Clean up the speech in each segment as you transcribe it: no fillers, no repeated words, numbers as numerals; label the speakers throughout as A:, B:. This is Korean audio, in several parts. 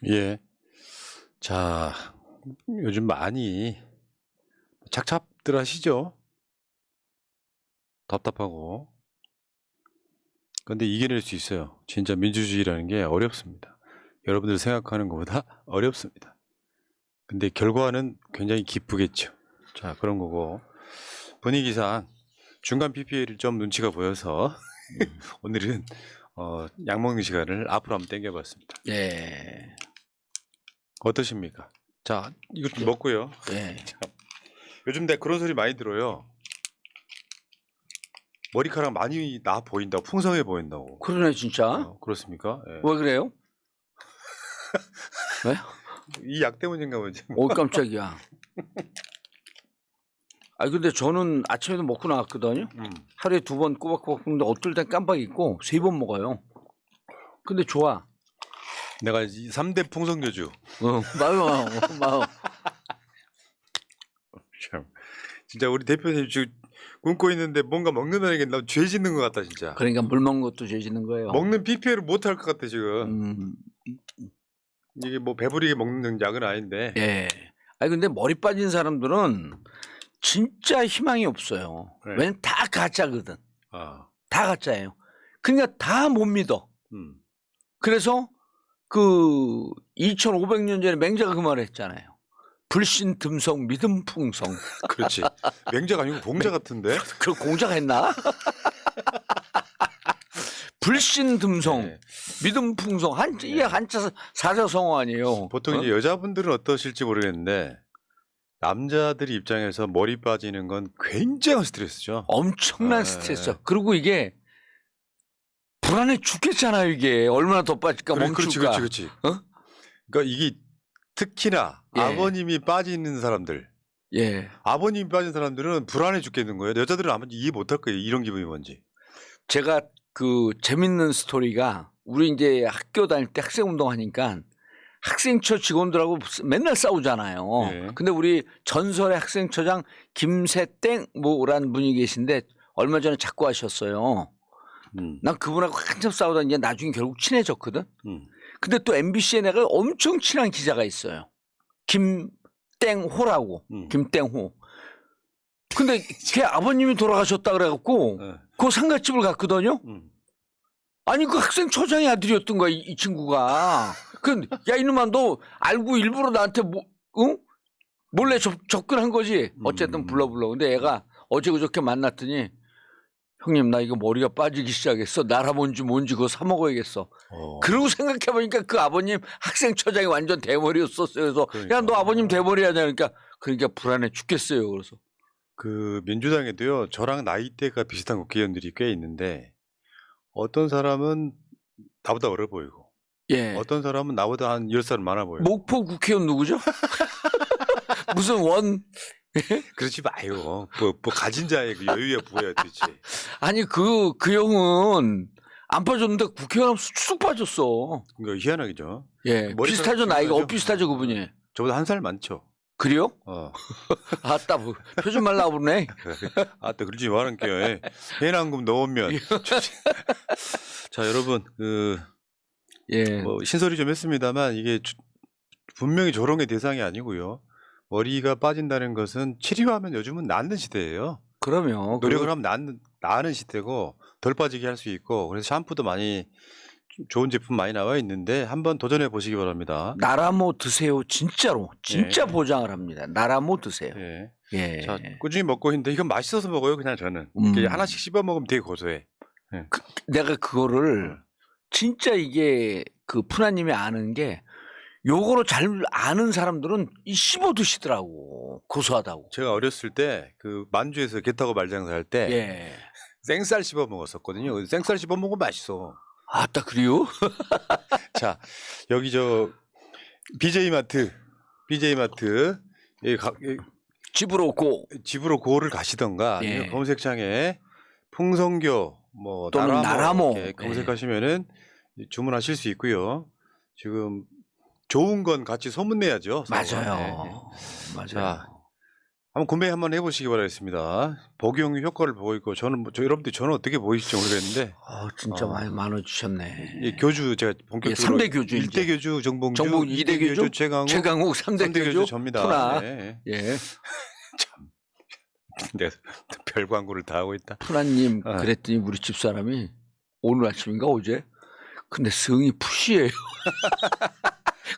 A: 예. 자, 요즘 많이 착잡들 하시죠? 답답하고. 근데 이겨낼 수 있어요. 진짜 민주주의라는 게 어렵습니다. 여러분들 생각하는 것보다 어렵습니다. 근데 결과는 굉장히 기쁘겠죠. 자, 그런 거고. 분위기상 중간 PPL이 좀 눈치가 보여서 오늘은 약 먹는 시간을 앞으로 한번 당겨봤습니다.
B: 예.
A: 어떠십니까? 자, 이거 좀 먹고요.
B: 예.
A: 자, 요즘 내가 그런 소리 많이 들어요. 머리카락 많이 나 보인다고, 풍성해 보인다고.
B: 그러네 진짜.
A: 그렇습니까? 예.
B: 왜 그래요? 왜?
A: 이 약 때문인가 보지.
B: 오 깜짝이야. 아 근데 저는 아침에도 먹고 나왔거든요. 하루에 2번 꼬박꼬박 먹는데 어떨 땐 깜빡 잊고 3번 먹어요. 근데 좋아.
A: 내가 이 3대 풍성교주.
B: 마요.
A: 참. 진짜 우리 대표님 지금 굶고 있는데 뭔가 먹는다는 게 나 죄 짓는 것 같다 진짜.
B: 그러니까 물 먹는 것도 죄 짓는 거예요.
A: 먹는 PPL을 못 할 것 같아 지금. 이게 뭐 배부리게 먹는 약은 아닌데.
B: 예. 아니 근데 머리 빠진 사람들은 진짜 희망이 없어요.
A: 네.
B: 왜냐면 다 가짜거든.
A: 아.
B: 다 가짜예요. 그러니까 다 못 믿어. 그래서 그 2500년 전에 맹자가 그 말을 했잖아요. 불신 듬성 믿음 풍성.
A: 그렇지. 맹자가 아니고 공자 같은데.
B: 그 공자가 했나? 불신 듬성
A: 네.
B: 믿음 풍성 이게 한자 사자성어 아니에요.
A: 보통 이제 여자분들은 어떠실지 모르겠는데 남자들 입장에서 머리 빠지는 건 굉장한 스트레스죠.
B: 엄청난 스트레스. 그리고 이게 불안해 죽겠잖아요. 이게 얼마나 더 빠질까 멈출까.
A: 그렇지. 그러니까 이게 특히나 아버님이 빠지는 사람들.
B: 예.
A: 아버님이 빠진 사람들은 불안해 죽겠는 거예요. 여자들은 아마 이해 못할 거예요. 이런 기분이 뭔지.
B: 제가 그 재밌는 스토리가 우리 이제 학교 다닐 때 학생 운동하니까 학생처 직원들하고 맨날 싸우잖아요.
A: 예.
B: 근데 우리 전설의 학생처장 김세땡 뭐라는 분이 계신데 얼마 전에 자꾸 하셨어요. 난 그분하고 한참 싸우다 이제 나중에 결국 친해졌거든. 근데 또 MBC에 내가 엄청 친한 기자가 있어요. 김땡호라고. 김땡호. 근데 걔 아버님이 돌아가셨다 그래갖고 그 상가집을 갔거든요. 아니 그 학생처장의 아들이었던 거야 이 친구가. 야 이놈아 너 알고 일부러 나한테 몰래 접근한 거지. 어쨌든 불러. 근데 얘가 어제 그저께 만났더니 형님 나 이거 머리가 빠지기 시작했어. 나라뭔지 뭔지 그거 사 먹어야겠어. 그러고 생각해보니까 그 아버님 학생처장이 완전 대머리였었어요. 그래서 야 너 아버님 대머리 하냐 그러니까 불안해 죽겠어요. 그래서
A: 그 민주당에도요 저랑 나이대가 비슷한 국회의원들이 꽤 있는데 어떤 사람은 나보다 어려 보이고 어떤 사람은 나보다 한 10살 많아 보여요.
B: 목포 국회의원 누구죠? 무슨 원?
A: 그러지 마요. 뭐 가진 자의 그 여유야 뭐야 도대체.
B: 아니 그 형은 안 빠졌는데 국회의원 하면 쑥 빠졌어.
A: 이거 희한하죠.
B: 예, 비슷하죠 나이가. 비슷하죠 그분이.
A: 저보다 한 살 많죠.
B: 그래요? 아따 표준 말 나오네.
A: 아따 그러지 말은게요. 해난금 넣으면. 자 여러분 뭐 신소리 좀 했습니다만 이게 분명히 조롱의 대상이 아니고요. 머리가 빠진다는 것은 치료하면 요즘은 낫는 시대예요.
B: 그럼요.
A: 노력을 하면 나는 시대고 덜 빠지게 할 수 있고 그래서 샴푸도 많이 좋은 제품 많이 나와 있는데 한번 도전해 보시기 바랍니다.
B: 나라모 드세요. 진짜로. 진짜 보장을 합니다. 나라모 드세요.
A: 예. 자, 꾸준히 먹고 있는데 이건 맛있어서 먹어요. 그냥 저는. 이렇게 하나씩 씹어 먹으면 되게 고소해.
B: 내가 그거를 진짜 이게 그 푸나님이 아는 게 요거로 잘 아는 사람들은 씹어 드시더라고. 고소하다고.
A: 제가 어렸을 때 그 만주에서 게 타고 말장사 할 때 생쌀 씹어 먹었었거든요. 생쌀 씹어 먹으면 맛있어.
B: 아따 그래요?
A: 자 여기 저 BJ마트 집으로 고를 가시던가 아니면 검색창에 풍성교 뭐
B: 또는 나라모
A: 이렇게 검색하시면은 주문하실 수 있고요. 지금 좋은 건 같이 소문내야죠.
B: 맞아요.
A: 자, 한번 구매 한번 해보시기 바라겠습니다. 복용 효과를 보고 있고 저는 여러분들 저는 어떻게 보이실지 모르겠는데
B: 진짜 많이 주셨네.
A: 이 교주 제가 본격적으로
B: 3대 교주
A: 1대 교주 정봉주,
B: 2대 교주 최강욱 3대 교주
A: 접니다.
B: 푸나.
A: 네.
B: 예.
A: 참 내가 별 광고를 다 하고 있다.
B: 푸나님 그랬더니 우리 집사람이 오늘 아침인가 어제 근데 성이 푸시예요.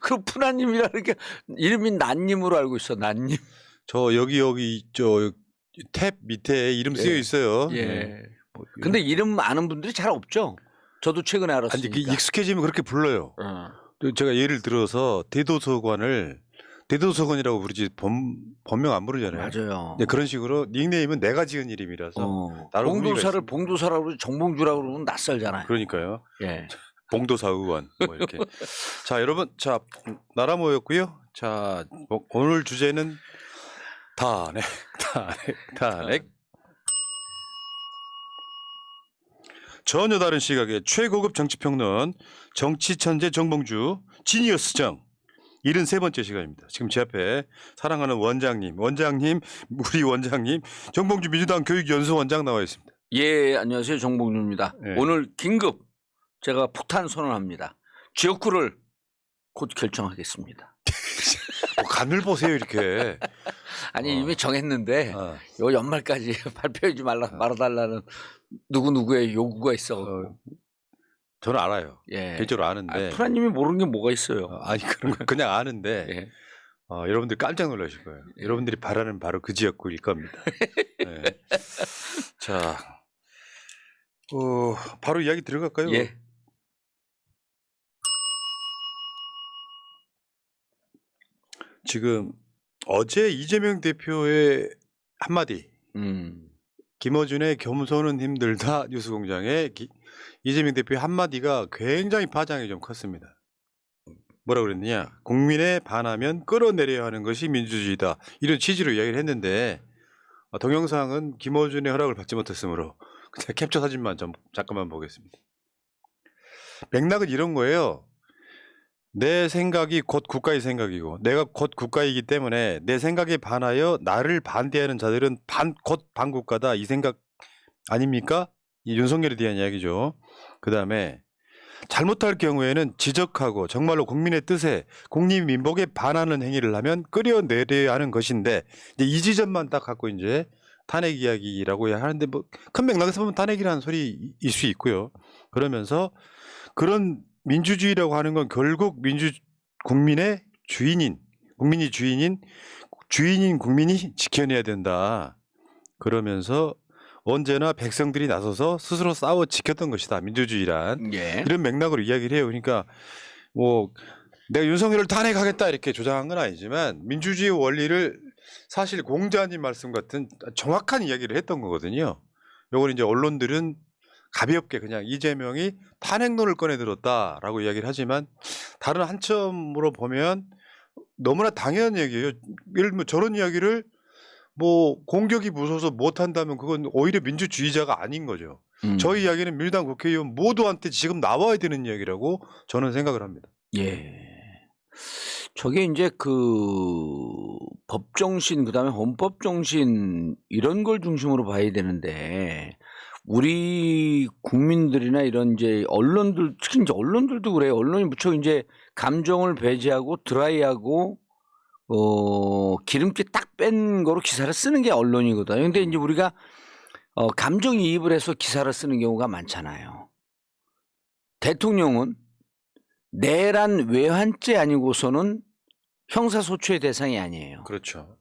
B: 그 푸나님이라는 게 이름이 난님으로 알고 있어. 난님.
A: 저 여기 저 탭 밑에 이름 쓰여 있어요.
B: 예.
A: 네. 뭐
B: 근데 이름 아는 분들이 잘 없죠. 저도 최근에 알았으니까.
A: 아니 익숙해지면 그렇게 불러요. 제가 예를 들어서 대도서관이라고 부르지 본명 안 부르잖아요.
B: 맞아요.
A: 네, 그런 식으로 닉네임은 내가 지은 이름이라서 나름
B: 봉도사를 봉도사라고 그러지 정봉주라고 그러면 낯설잖아요.
A: 그러니까요.
B: 예.
A: 봉도사 의원 뭐 이렇게. 자 여러분 자 나라 모였고요. 자 오늘 주제는 탄핵. 전혀 다른 시각의 최고급 정치평론 정치천재 정봉주 지니어스 정 73번째 시간입니다. 지금 제 앞에 사랑하는 원장님 우리 원장님 정봉주 민주당 교육연수원장 나와 있습니다.
B: 예, 안녕하세요. 정봉주입니다.
A: 네.
B: 오늘 긴급 제가 폭탄 선언합니다. 지역구를 곧 결정하겠습니다.
A: 간을 보세요 이렇게.
B: 아니 이미 정했는데 요 연말까지 발표하지 말아달라는 누구의 요구가 있어.
A: 저는 알아요.
B: 예.
A: 개인적으로 아는데.
B: 푸나님이 모르는 게 뭐가 있어요.
A: 아니 그런 거 그냥 아는데
B: 예.
A: 여러분들 깜짝 놀라실 거예요. 여러분들이 바라는 바로 그 지역구일 겁니다. 네. 자, 바로 이야기 들어갈까요?
B: 예.
A: 지금 어제 이재명 대표의 한마디 김어준의 겸손은 힘들다 뉴스공장에 이재명 대표의 한마디가 굉장히 파장이 좀 컸습니다. 뭐라 그랬느냐, 국민에 반하면 끌어내려야 하는 것이 민주주의다, 이런 취지로 이야기를 했는데 동영상은 김어준의 허락을 받지 못했으므로 그냥 캡처 사진만 좀 잠깐만 보겠습니다. 맥락은 이런 거예요. 내 생각이 곧 국가의 생각이고 내가 곧 국가이기 때문에 내 생각에 반하여 나를 반대하는 자들은 곧 반국가다, 이 생각 아닙니까? 이 윤석열에 대한 이야기죠. 그 다음에 잘못할 경우에는 지적하고 정말로 국민의 뜻에 국민민복에 반하는 행위를 하면 끌어내려야 하는 것인데, 이제 이 지점만 딱 갖고 이제 탄핵 이야기라고 하는데, 뭐 큰 맥락에서 보면 탄핵이라는 소리일 수 있고요. 그러면서 그런 민주주의라고 하는 건 결국 국민의 국민이 주인인 국민이 지켜내야 된다. 그러면서 언제나 백성들이 나서서 스스로 싸워 지켰던 것이다, 민주주의란.
B: 예.
A: 이런 맥락으로 이야기를 해요. 그러니까 뭐 내가 윤석열을 탄핵하겠다 이렇게 조장한 건 아니지만 민주주의 원리를 사실 공자님 말씀 같은 정확한 이야기를 했던 거거든요. 요걸 이제 언론들은 가볍게 그냥 이재명이 탄핵론을 꺼내 들었다라고 이야기를 하지만, 다른 한점으로 보면 너무나 당연한 얘기예요. 예를 들면 저런 이야기를 뭐 공격이 무서워서 못한다면 그건 오히려 민주주의자가 아닌 거죠. 저희 이야기는 민주당 국회의원 모두한테 지금 나와야 되는 이야기라고 저는 생각을 합니다.
B: 예. 저게 이제 법정신, 그다음에 헌법정신, 이런 걸 중심으로 봐야 되는데, 우리 국민들이나 이런 이제 언론들, 특히 이제 언론들도 그래요. 언론이 무척 이제 감정을 배제하고 드라이하고 기름기 딱 뺀 거로 기사를 쓰는 게 언론이거든요. 근데 이제 우리가 감정이입을 해서 기사를 쓰는 경우가 많잖아요. 대통령은 내란 외환죄 아니고서는 형사소추의 대상이 아니에요.
A: 그렇죠.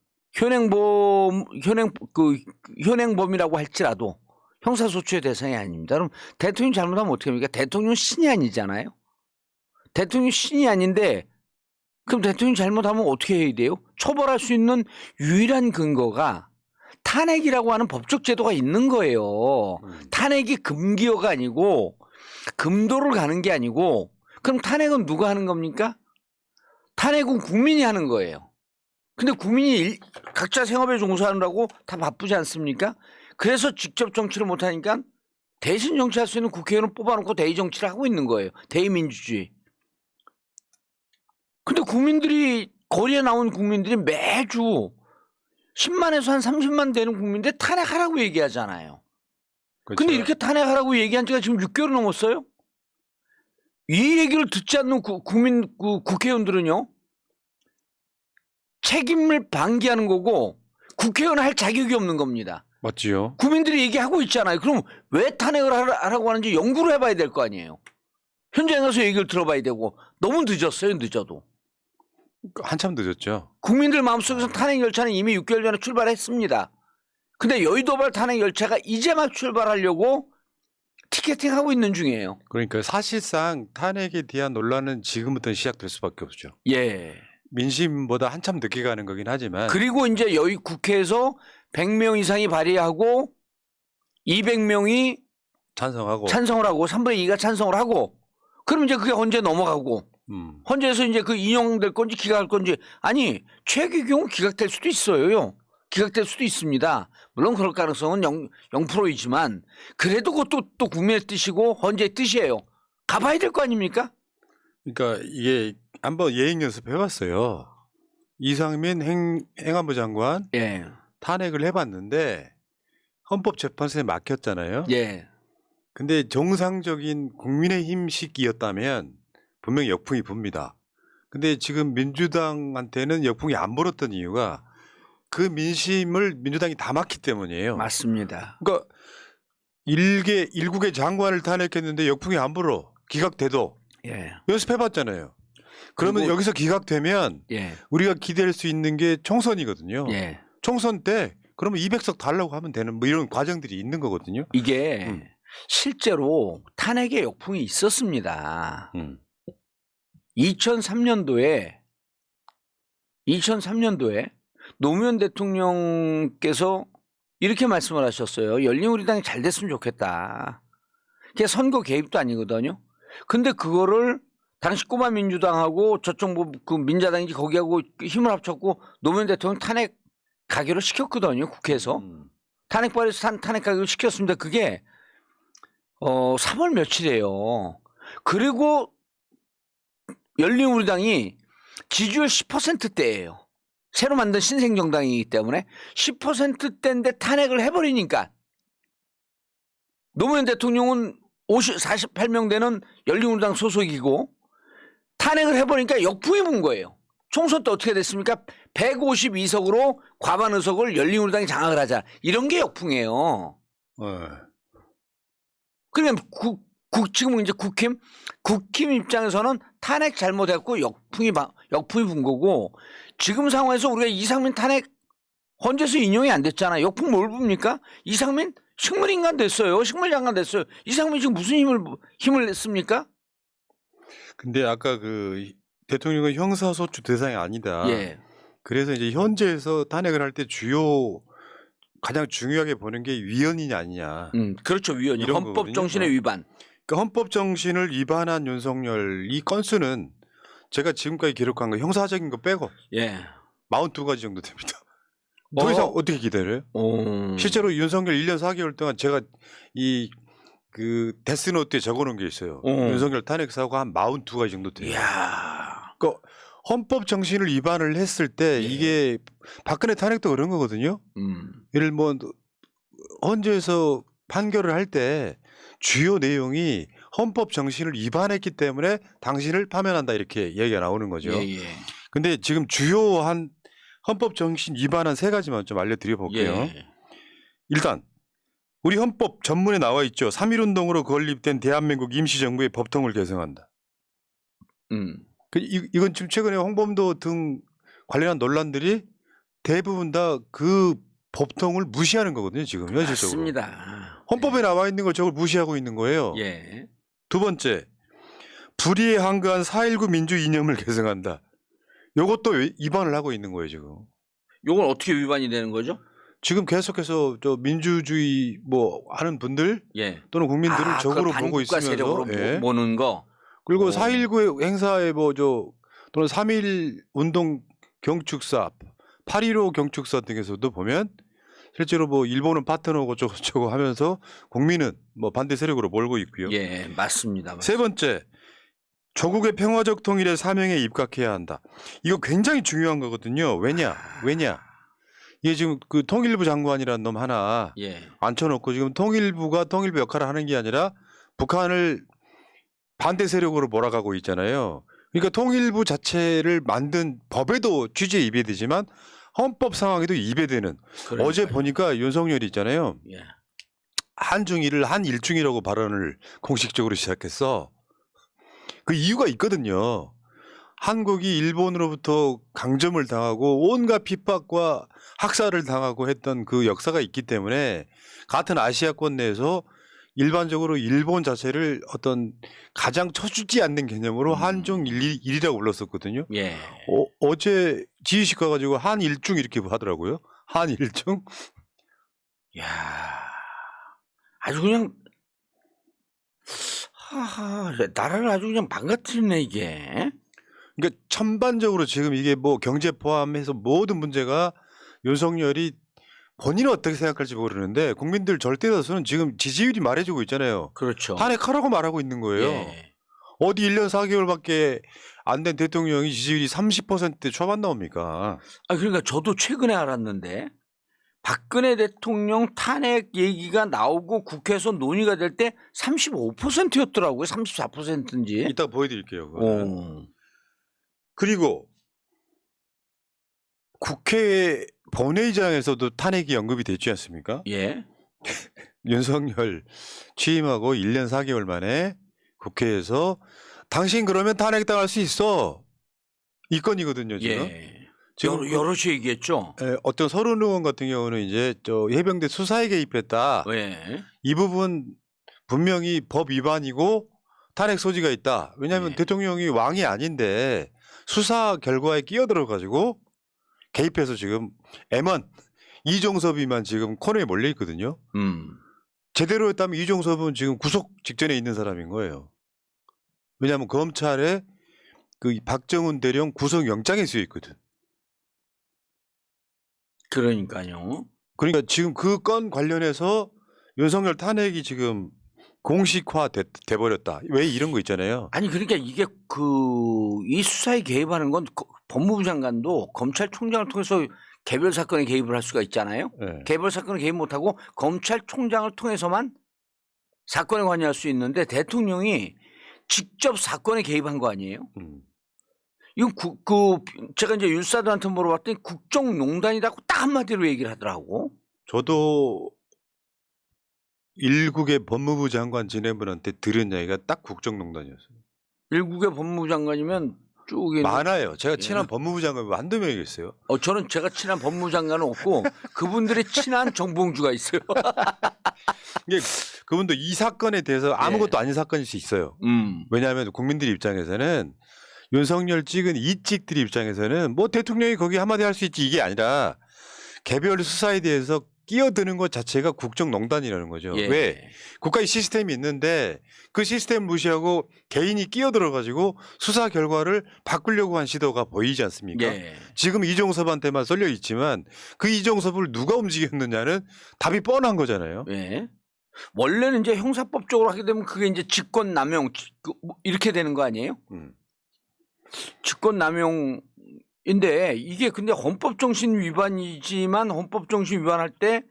B: 현행범이라고 할지라도 형사소추의 대상이 아닙니다. 그럼 대통령이 잘못하면 어떻게 합니까? 대통령 신이 아니잖아요. 대통령 신이 아닌데 그럼 대통령이 잘못하면 어떻게 해야 돼요? 처벌할 수 있는 유일한 근거가 탄핵이라고 하는 법적 제도가 있는 거예요. 탄핵이 금기어가 아니고 금도를 가는 게 아니고, 그럼 탄핵은 누가 하는 겁니까? 탄핵은 국민이 하는 거예요. 근데 국민이 각자 생업에 종사하느라고 다 바쁘지 않습니까? 그래서 직접 정치를 못하니까 대신 정치할 수 있는 국회의원을 뽑아놓고 대의 정치를 하고 있는 거예요. 대의민주주의. 근데 국민들이, 거리에 나온 국민들이 매주 10만에서 한 30만 되는 국민들 탄핵하라고 얘기하잖아요.
A: 그렇죠.
B: 근데 이렇게 탄핵하라고 얘기한 지가 지금 6개월 넘었어요? 이 얘기를 듣지 않는 국회의원들은요, 책임을 방기하는 거고 국회의원 할 자격이 없는 겁니다.
A: 맞지요.
B: 국민들이 얘기하고 있잖아요. 그럼 왜 탄핵을 하라고 하는지 연구를 해봐야 될 거 아니에요. 현장에 가서 얘기를 들어봐야 되고. 너무 늦었어요. 늦어도.
A: 한참 늦었죠.
B: 국민들 마음속에서 탄핵 열차는 이미 6개월 전에 출발했습니다. 근데 여의도발 탄핵 열차가 이제 막 출발하려고 티켓팅하고 있는 중이에요.
A: 그러니까 사실상 탄핵에 대한 논란은 지금부터 시작될 수밖에 없죠.
B: 예.
A: 민심보다 한참 늦게 가는 거긴 하지만
B: 그리고 이제 여의 국회에서 100명 이상이 발의하고 200명이
A: 찬성하고
B: 찬성을 하고 3분의 2가 찬성을 하고 그럼 이제 그게 헌재 넘어가고 헌재에서 이제 그 인용될 건지 기각할 건지 아니 최악의 경우 기각될 수도 있어요. 기각될 수도 있습니다. 물론 그럴 가능성은 0%이지만 그래도 그것도 또 국민의 뜻이고 헌재의 뜻이에요. 가봐야 될 거 아닙니까?
A: 그러니까 이게 한번 예행 연습해봤어요. 이상민 행안부 장관
B: 예.
A: 탄핵을 해봤는데 헌법재판소에 막혔잖아요.
B: 예.
A: 근데 정상적인 국민의힘식이었다면 분명히 역풍이 붑니다. 근데 지금 민주당한테는 역풍이 안 불었던 이유가 그 민심을 민주당이 다 막기 때문이에요.
B: 맞습니다.
A: 그러니까 일국의 장관을 탄핵했는데 역풍이 안 불어. 기각돼도
B: 예.
A: 연습해봤잖아요. 그러면
B: 그리고-
A: 여기서 기각되면
B: 예.
A: 우리가 기대할 수 있는 게 총선이거든요.
B: 예.
A: 총선 때 그러면 200석 달라고 하면 되는 뭐 이런 과정들이 있는 거거든요.
B: 이게 실제로 탄핵의 역풍이 있었습니다. 2003년도에 노무현 대통령께서 이렇게 말씀을 하셨어요. 열린우리당이 잘 됐으면 좋겠다. 그게 선거 개입도 아니거든요. 근데 그거를 당시 꼬마 민주당하고 저쪽 뭐 그 민자당인지 거기하고 힘을 합쳤고 노무현 대통령 탄핵 가결을 시켰거든요. 국회에서. 탄핵 발의해서 탄핵 가결을 시켰습니다. 그게 3월 며칠이에요. 그리고 열린우리당이 지지율 10%대예요. 새로 만든 신생정당이기 때문에 10%대인데 탄핵을 해버리니까 노무현 대통령은 48명 되는 열린우리당 소속이고 탄핵을 해버리니까 역풍이 분 거예요. 총선 때 어떻게 됐습니까? 152석으로 과반 의석을 열린우리당이 장악을 하자. 이런 게 역풍이에요. 그러니까 지금 이제 국힘 입장에서는 탄핵 잘못했고 역풍이 분 거고 지금 상황에서 우리가 이상민 탄핵 헌재에서 인용이 안 됐잖아요. 역풍 뭘 붑니까? 이상민 식물인간 됐어요. 식물장관 됐어요. 이상민 지금 무슨 힘을 냈습니까?
A: 근데 아까 그 대통령은 형사소추 대상이 아니다.
B: 예.
A: 그래서 이제 현재에서 탄핵을 할 때 가장 중요하게 보는 게 위헌이냐 아니냐.
B: 그렇죠. 위헌이
A: 이런
B: 헌법
A: 거거든요.
B: 정신의 위반.
A: 그러니까 헌법 정신을 위반한 윤석열 이 건수는 제가 지금까지 기록한 거 형사적인 거 빼고
B: 예.
A: 42가지 정도 됩니다. 더 이상 어떻게 기다려요? 실제로 윤석열 1년 4개월 동안 제가 그 데스노트에 적어놓은 게 있어요. 윤석열 탄핵 사고가 한 42가지 정도 돼요.
B: 이야.
A: 그러니까 헌법 정신을 위반을 했을 때 이게 박근혜 탄핵도 그런 거거든요. 예를 뭐 헌재에서 판결을 할 때 주요 내용이 헌법 정신을 위반했기 때문에 당신을 파면한다 이렇게 얘기가 나오는 거죠.
B: 예.
A: 근데 지금 주요한 헌법 정신 위반한 3가지만 좀 알려드려 볼게요.
B: 예.
A: 일단 우리 헌법 전문에 나와 있죠. 3.1운동으로 건립된 대한민국 임시정부의 법통을 개정한다. 이건 지금 최근에 홍범도 등 관련한 논란들이 대부분 다 그 법통을 무시하는 거거든요. 지금 현실적으로.
B: 맞습니다.
A: 헌법에 나와 있는 걸 저걸 무시하고 있는 거예요.
B: 예.
A: 두 번째, 불의에 한가한 4.19 민주 이념을 개정한다. 이것도 위반을 하고 있는 거예요, 지금.
B: 요건 어떻게 위반이 되는 거죠?
A: 지금 계속해서 저 민주주의 뭐 하는 분들
B: 예.
A: 또는 국민들을 적으로
B: 그걸
A: 보고
B: 반국가
A: 있으면서
B: 세력으로
A: 예.
B: 보는 거.
A: 그리고 4.19 행사에 또는 3.1 운동 경축사, 8.15 경축사 등에서도 보면 실제로 뭐 일본은 파트너고 저거 하면서 국민은 뭐 반대 세력으로 몰고 있고요.
B: 예, 맞습니다.
A: 세 번째, 조국의 평화적 통일의 사명에 입각해야 한다. 이거 굉장히 중요한 거거든요. 왜냐? 이게 지금 그 통일부 장관이라는 놈 하나
B: 예.
A: 앉혀놓고 지금 통일부가 통일부 역할을 하는 게 아니라 북한을 반대 세력으로 몰아가고 있잖아요. 그러니까 통일부 자체를 만든 법에도 취지에 위배되지만 헌법 상황에도 위배되는.
B: 그러니까요.
A: 어제 보니까 윤석열이 있잖아요.
B: 예.
A: 한중일을 한일중이라고 발언을 공식적으로 시작했어. 그 이유가 있거든요. 한국이 일본으로부터 강점을 당하고 온갖 핍박과 학살을 당하고 했던 그 역사가 있기 때문에 같은 아시아권 내에서 일반적으로 일본 자체를 어떤 가장 쳐주지 않는 개념으로 한중일이라고 불렀었거든요.
B: 예.
A: 어제 지휘식 가가지고 한일중 이렇게 하더라고요. 한일중.
B: 야, 아주 그냥 나라를 아주 그냥 망가뜨리네 이게.
A: 그러니까 전반적으로 지금 이게 뭐 경제 포함해서 모든 문제가 윤석열이 본인은 어떻게 생각할지 모르는데 국민들 절대 다수는 지금 지지율이 말해주고 있잖아요.
B: 그렇죠.
A: 탄핵하라고 말하고 있는 거예요.
B: 예.
A: 어디 1년 4개월밖에 안 된 대통령이 지지율이 30% 초반 나옵니까?
B: 아 그러니까 저도 최근에 알았는데 박근혜 대통령 탄핵 얘기가 나오고 국회에서 논의가 될 때 35%였더라고요. 34%인지.
A: 이따 보여드릴게요. 그거는.
B: 어.
A: 그리고 국회 본회의장에서도 탄핵이 언급이 됐지 않습니까?
B: 예.
A: 윤석열 취임하고 1년 4개월 만에 국회에서 당신 그러면 탄핵당할 수 있어. 이 건이거든요, 지금.
B: 예.
A: 지금
B: 여럿이 얘기했죠.
A: 어떤 서른 의원 같은 경우는 이제 저 해병대 수사에 개입했다.
B: 예.
A: 이 부분 분명히 법 위반이고 탄핵 소지가 있다. 왜냐하면
B: 네.
A: 대통령이 왕이 아닌데 수사 결과에 끼어들어 가지고 개입해서 지금 M1 이종섭이만 지금 코너에 몰려 있거든요. 제대로 했다면 이종섭은 지금 구속 직전에 있는 사람인 거예요. 왜냐하면 검찰에 그 박정훈 대령 구속영장에 쓰여 있거든.
B: 그러니까요.
A: 그러니까 지금 그 건 관련해서 윤석열 탄핵이 지금 공식화 돼버렸다. 왜 이런 거 있잖아요.
B: 아니 그러니까 이게 이 수사에 개입하는 건 법무부 장관도 검찰총장을 통해서 개별 사건에 개입을 할 수가 있잖아요.
A: 네.
B: 개별 사건에 개입 못하고 검찰총장을 통해서만 사건에 관여할 수 있는데 대통령이 직접 사건에 개입한 거 아니에요? 이건 제가 이제 율사들한테 물어봤더니 국정농단이라고 딱 한마디로 얘기를 하더라고.
A: 저도 일국의 법무부 장관 지내분한테 들은 이야기가 딱 국정농단이었어요.
B: 일국의 법무부 장관이면 쭉
A: 많아요. 제가 친한
B: 예.
A: 법무부 장관이 한두 명이 있어요.
B: 저는 제가 친한 법무부 장관은 없고 그분들의 친한 정봉주가 있어요.
A: 이게 그분도 이 사건에 대해서 아무것도 아닌 사건일 수 있어요. 왜냐하면 국민들 입장에서는 윤석열 찍은 이 찍들 입장에서는 뭐 대통령이 거기 한마디 할 수 있지 이게 아니라 개별 수사에 대해서 끼어드는 것 자체가 국정농단이라는 거죠.
B: 예.
A: 왜? 국가의 시스템이 있는데 그 시스템 무시하고 개인이 끼어들어 가지고 수사 결과를 바꾸려고 한 시도가 보이지 않습니까?
B: 예.
A: 지금 이종섭한테만 쏠려 있지만 그 이종섭을 누가 움직였느냐는 답이 뻔한 거잖아요.
B: 예. 원래는 이제 형사법적으로 하게 되면 그게 이제 직권남용 이렇게 되는 거 아니에요? 직권남용인데 이게 근데 헌법정신 위반이지만 헌법정신 위반할 때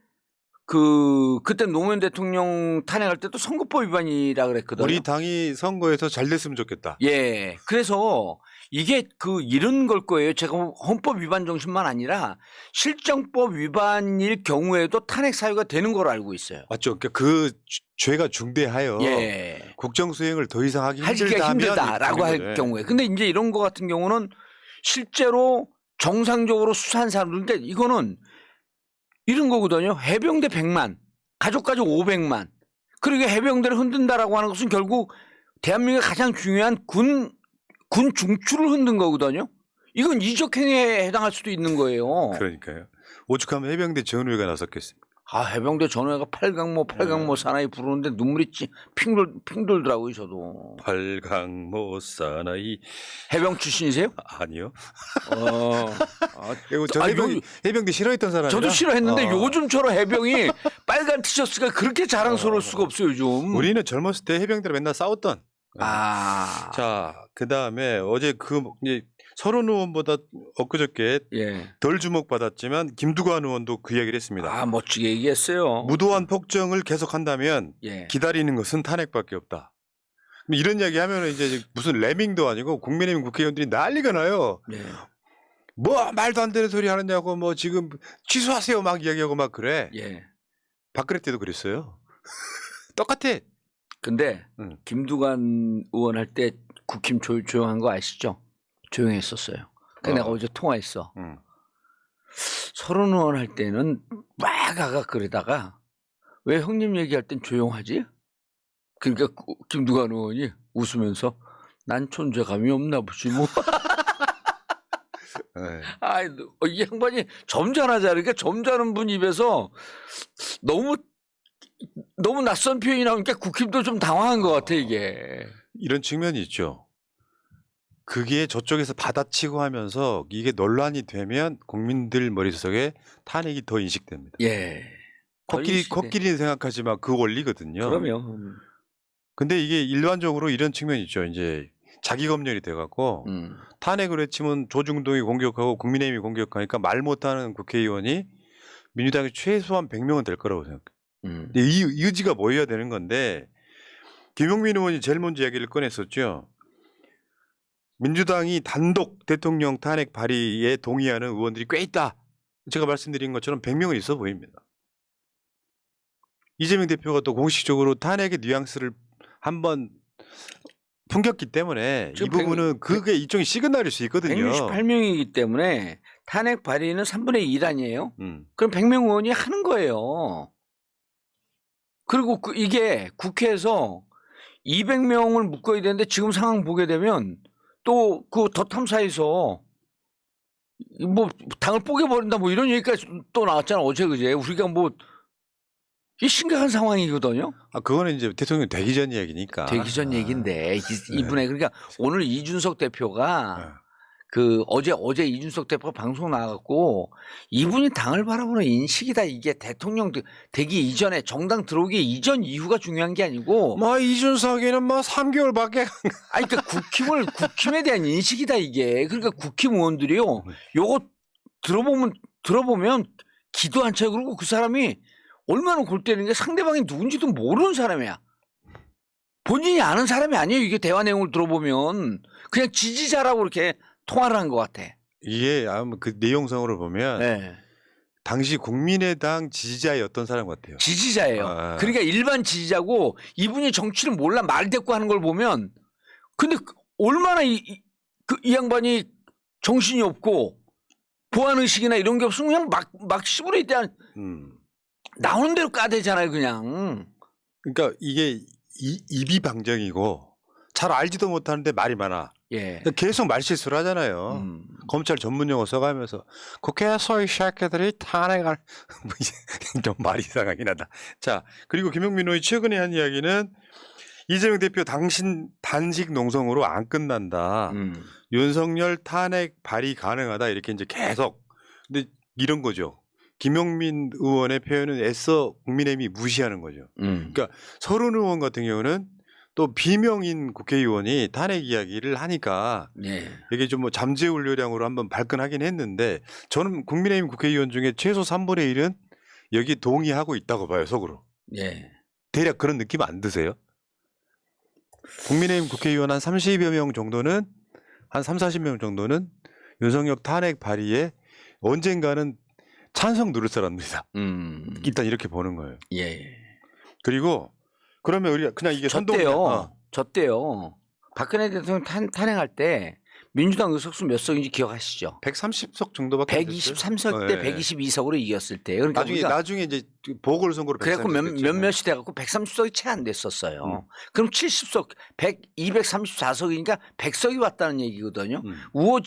B: 그때 노무현 대통령 탄핵할 때도 선거법 위반이라 그랬거든요.
A: 우리 당이 선거에서 잘 됐으면 좋겠다.
B: 예. 그래서 이게 이런 걸 거예요. 제가 헌법 위반 정신만 아니라 실정법 위반일 경우에도 탄핵 사유가 되는 걸로 알고 있어요.
A: 맞죠. 그러니까 그 죄가 중대하여
B: 예.
A: 국정 수행을 더 이상 하기
B: 하기가 힘들다라고 할 경우에. 근데 이제 이런 거 같은 경우는 실제로 정상적으로 수사한 사람들인데 이거는 이런 거거든요. 해병대 100만, 가족 500만. 그리고 해병대를 흔든다라고 하는 것은 결국 대한민국의 가장 중요한 군 중추를 흔든 거거든요. 이건 이적행위에 해당할 수도 있는 거예요.
A: 그러니까요. 오죽하면 해병대 전우회가 나섰겠습니까?
B: 해병대 전우회가 팔강모 사나이 부르는데 눈물이 핑 돌더라고요, 저도.
A: 팔강모 사나이.
B: 해병 출신이세요?
A: 아니요.
B: 저
A: 저 해병대 싫어했던 사람이라.
B: 저도 싫어했는데 요즘처럼 해병이 빨간 티셔츠가 그렇게 자랑스러울 수가 없어요, 요즘.
A: 우리는 젊었을 때 해병대랑 맨날 싸웠던.
B: 아.
A: 자, 그 다음에 어제 이제 서른 의원보다 엊그저께
B: 예.
A: 덜 주목받았지만 김두관 의원도 그 얘기를 했습니다.
B: 아, 멋지게 얘기했어요.
A: 무도한 폭정을 계속한다면
B: 예.
A: 기다리는 것은 탄핵밖에 없다. 이런 이야기 하면 이제 무슨 레밍도 아니고 국민의힘 국회의원들이 난리가 나요.
B: 예.
A: 뭐 말도 안 되는 소리 하느냐고 뭐 지금 취소하세요 막 이야기하고 막 그래.
B: 예.
A: 박근혜 때도 그랬어요. 똑같아.
B: 근데
A: 응.
B: 김두관 의원 할 때 국힘 조용한 거 아시죠? 조용했었어요. 근데 내가 어제 통화했어.
A: 응.
B: 서른 의원 할 때는 막 아각거리다가 왜 형님 얘기할 땐 조용하지? 그러니까 김두관 의원이 웃으면서 난 존재감이 없나 보지 뭐.
A: 네.
B: 아, 이 양반이 점잖하자. 그러니까 점잖은 분 입에서 너무 낯선 표현이 나오니까 국힘도 좀 당황한 것 같아 이게.
A: 이런 측면이 있죠. 그게 저쪽에서 받아치고 하면서 이게 논란이 되면 국민들 머릿속에 탄핵이 더 인식됩니다.
B: 예.
A: 코끼리 생각하지 마. 그 원리거든요.
B: 그럼요.
A: 근데 이게 일반적으로 이런 측면이 있죠. 이제 자기 검열이 돼갖고 탄핵을 외치면 조중동이 공격하고 국민의힘이 공격하니까 말 못하는 국회의원이 민주당이 최소한 100명은 될 거라고 생각해요. 근데 이 의지가 모여야 되는 건데 김용민 의원이 제일 먼저 이야기를 꺼냈었죠. 민주당이 단독 대통령 탄핵 발의에 동의하는 의원들이 꽤 있다. 제가 말씀드린 것처럼 100명은 있어 보입니다. 이재명 대표가 또 공식적으로 탄핵의 뉘앙스를 한번 풍겼기 때문에 이 부분은 그게 일종의 시그널일 수 있거든요.
B: 168명이기 때문에 탄핵 발의는 3분의 1 아니에요? 그럼 100명 의원이 하는 거예요. 그리고 이게 국회에서 200명을 묶어야 되는데 지금 상황 보게 되면 또 그 덧탐사에서 뭐 당을 뽀개버린다 뭐 이런 얘기까지 또 나왔잖아 어제 그제. 우리가 뭐 이 심각한 상황이거든요.
A: 아 그거는 이제 대통령 되기 전 얘기니까.
B: 되기 전 얘기인데 이분의 그러니까 오늘 이준석 대표가
A: 네.
B: 그 어제 이준석 대표가 방송 나갔고 이분이 당을 바라보는 인식이다. 이게 대통령 되기 이전에 정당 들어오기 이전 이후가 중요한 게 아니고
A: 뭐 이준석이는 뭐 3개월밖에
B: 아니 그러니까 국힘에 대한 인식이다 이게. 그러니까 국힘 의원들이요. 요거 들어보면 기도 안 차요. 그리고 그 사람이 얼마나 골 때리는 게 상대방이 누군지도 모르는 사람이야. 본인이 아는 사람이 아니에요. 이게 대화 내용을 들어보면 그냥 지지자라고 이렇게 통화를 한 것 같아.
A: 이게 아마 그 내용상으로 보면
B: 네.
A: 당시 국민의당 지지자였던 사람 같아요.
B: 지지자예요. 그러니까 일반 지지자고 이분이 정치를 몰라 말 대꾸 하는 걸 보면 근데 얼마나 이 양반이 정신이 없고 보안 의식이나 이런 게 없으면 그냥 막 씹으려 대한 나오는 대로 까대잖아요, 그냥.
A: 그러니까 이게 입이 방정이고 잘 알지도 못하는데 말이 많아.
B: 예.
A: 계속 말실수를 하잖아요. 검찰 전문 용어 써가면서 국회에서 이 새끼들이 탄핵을 좀 말이 이상하긴 하다. 자 그리고 김용민 의원이 최근에 한 이야기는 이재명 대표 당신 단식 농성으로 안 끝난다. 윤석열 탄핵 발의 가능하다 이렇게 이제 계속. 근데 이런 거죠. 김용민 의원의 표현은 애써 국민의힘이 무시하는 거죠. 그러니까 서른 의원 같은 경우는 또 비명인 국회의원이 탄핵 이야기를 하니까
B: 예.
A: 이게 좀 뭐 잠재 운료량으로 한번 발끈하긴 했는데 저는 국민의힘 국회의원 중에 최소 3분의 1은 여기 동의하고 있다고 봐요, 속으로.
B: 예.
A: 대략 그런 느낌 안 드세요? 국민의힘 국회의원 한 30여 명 정도는 한 3, 40명 정도는 윤석열 탄핵 발의에 언젠가는 찬성 누를 사람들이다. 일단 이렇게 보는 거예요.
B: 예.
A: 그리고 그러면 우리가 그냥 이게
B: 졌대요. 박근혜 대통령 탄핵할 때 민주당 의석수 몇 석인지 기억하시죠?
A: 130석 정도밖에 안 됐어요.
B: 123석 때 122석으로 이겼을 때. 그러니까
A: 나중에 이제 보궐선거로
B: 그래갖고 몇몇이 돼갖고 130석이 채 안 됐었어요. 그럼 70석, 234석이니까 100석이 왔다는 얘기거든요. 우호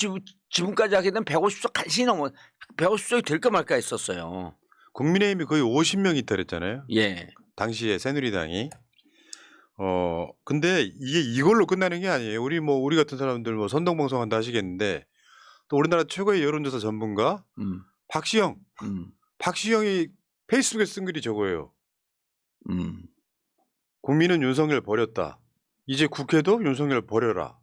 B: 지분까지 하게 되면 150석 간신히 넘어 150석이 될까 말까 했었어요.
A: 국민의힘이 거의 50명 있다랬잖아요.
B: 예.
A: 당시에 새누리당이. 근데 이게 이걸로 끝나는 게 아니에요. 우리 같은 사람들 뭐 선동방송 한다 하시겠는데 또 우리나라 최고의 여론조사 전문가 박시영이 페이스북에 쓴 글이 저거예요. 국민은 윤석열 버렸다. 이제 국회도 윤석열 버려라.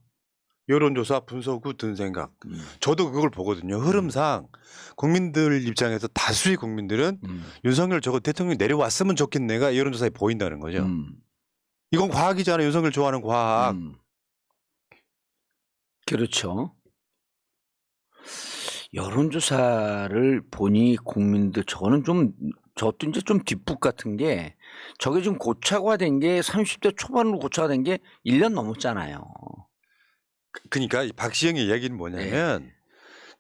A: 여론조사 분석 후 든 생각. 저도 그걸 보거든요. 흐름상 국민들 입장에서 다수의 국민들은 윤석열 저거 대통령이 내려왔으면 좋겠네가 여론조사에 보인다는 거죠. 이건 과학이잖아요. 윤석열 좋아하는 과학.
B: 그렇죠. 여론조사를 보니 국민들 저것도 이제 좀 뒷북 같은 게 저게 지금 고착화된 게 30대 초반으로 고착화된 게 1년 넘었잖아요.
A: 그러니까 이 박시영의 이야기는 뭐냐면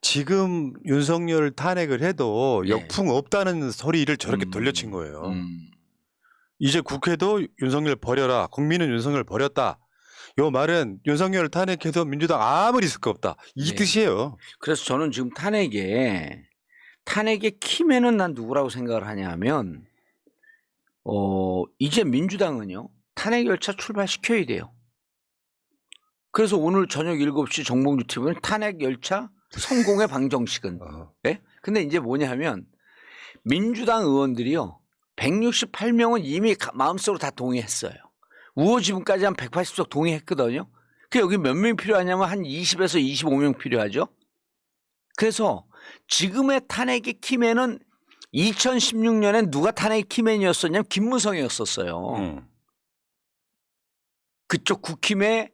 A: 지금 윤석열 탄핵을 해도 역풍 없다는 소리를 저렇게 돌려친 거예요. 이제 국회도 윤석열 버려라. 국민은 윤석열 버렸다. 요 말은 윤석열 탄핵해도 민주당 아무 리스크 없다. 이 뜻이에요.
B: 그래서 저는 지금 탄핵의 키맨은 난 누구라고 생각을 하냐면 이제 민주당은요. 탄핵 열차 출발시켜야 돼요. 그래서 오늘 저녁 7시 정봉주 TV는 탄핵 열차 성공의 방정식은. 네? 근데 이제 뭐냐면 민주당 의원들이요. 168명은 이미 마음속으로 다 동의했어요. 우호 지분까지 한 180석 동의했거든요. 그 여기 몇 명 필요하냐면 한 20에서 25명 필요하죠. 그래서 지금의 탄핵의 키맨은 2016년엔 누가 탄핵의 키맨이었었냐면 김무성이었었어요. 그쪽 국힘의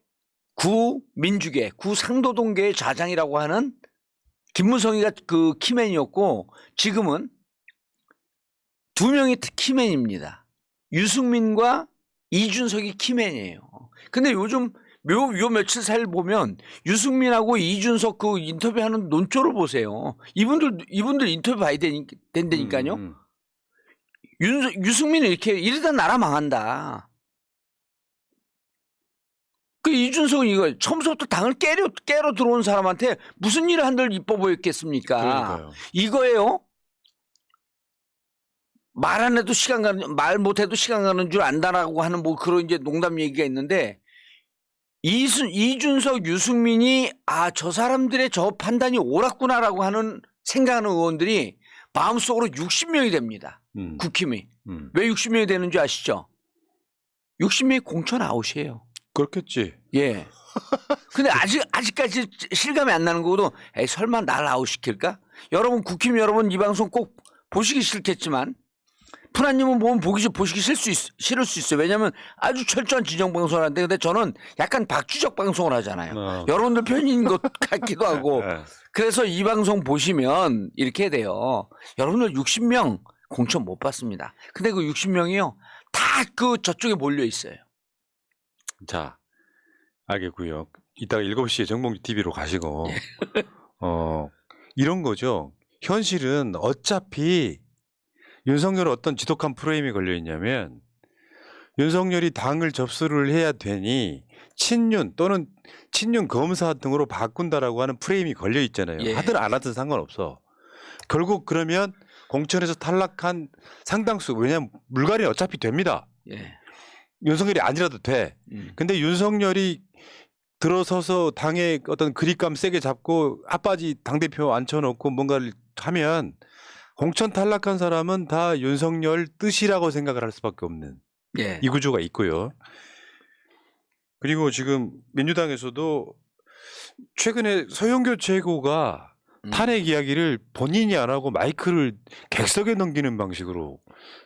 B: 구민주계, 구상도동계의 좌장이라고 하는 김무성이가 그 키맨이었고 지금은 두 명이 키맨입니다. 유승민과 이준석이 키맨이에요. 근데 요즘 요 며칠 사이를 보면 유승민하고 이준석 그 인터뷰하는 논조를 보세요. 이분들 인터뷰 봐야 된다니까요. 유승민은 이러다 나라 망한다. 그 이준석은 이거 처음부터 당을 깨러 들어온 사람한테 무슨 일을 한들 이뻐 보였겠습니까?
A: 그러니까요.
B: 이거예요. 말 못해도 시간 가는 줄 안다라고 하는 뭐 그런 이제 농담 얘기가 있는데 이준석, 유승민이 저 사람들의 저 판단이 옳았구나라고 하는 생각하는 의원들이 마음속으로 60명이 됩니다. 국힘이. 왜 60명이 되는 줄 아시죠? 60명이 공천 아웃이에요.
A: 그렇겠지.
B: 예. 근데 아직까지 실감이 안 나는 거고도 설마 날 아웃시킬까? 여러분 국힘 여러분 이 방송 꼭 보시기 싫겠지만 푸나님은 보면 보시기 싫을 수 있어요. 왜냐하면 아주 철저한 진영 방송을 하는데 근데 저는 약간 박주적 방송을 하잖아요. 여러분들 편인 것 같기도 하고 그래서 이 방송 보시면 이렇게 돼요. 여러분들 60명 공천 못 받습니다. 근데 그 60명이요. 다 그 저쪽에 몰려 있어요.
A: 자, 알겠고요. 이따가 7시에 정봉주 TV로 가시고 이런 거죠. 현실은 어차피 윤석열은 어떤 지독한 프레임이 걸려 있냐면 윤석열이 당을 접수를 해야 되니 친윤 또는 친윤 검사 등으로 바꾼다라고 하는 프레임이 걸려 있잖아요.
B: 예.
A: 하든 안 하든 상관없어. 결국 그러면 공천에서 탈락한 상당수 왜냐하면 물갈이 어차피 됩니다.
B: 예.
A: 윤석열이 아니라도 돼. 근데 윤석열이 들어서서 당의 어떤 그립감 세게 잡고 앞바지 당대표 앉혀놓고 뭔가를 하면 공천 탈락한 사람은 다 윤석열 뜻이라고 생각을 할 수밖에 없는 이 구조가 있고요. 그리고 지금 민주당에서도 최근에 서영교 최고가 탄핵 이야기를 본인이 안 하고 마이크를 객석에 넘기는 방식으로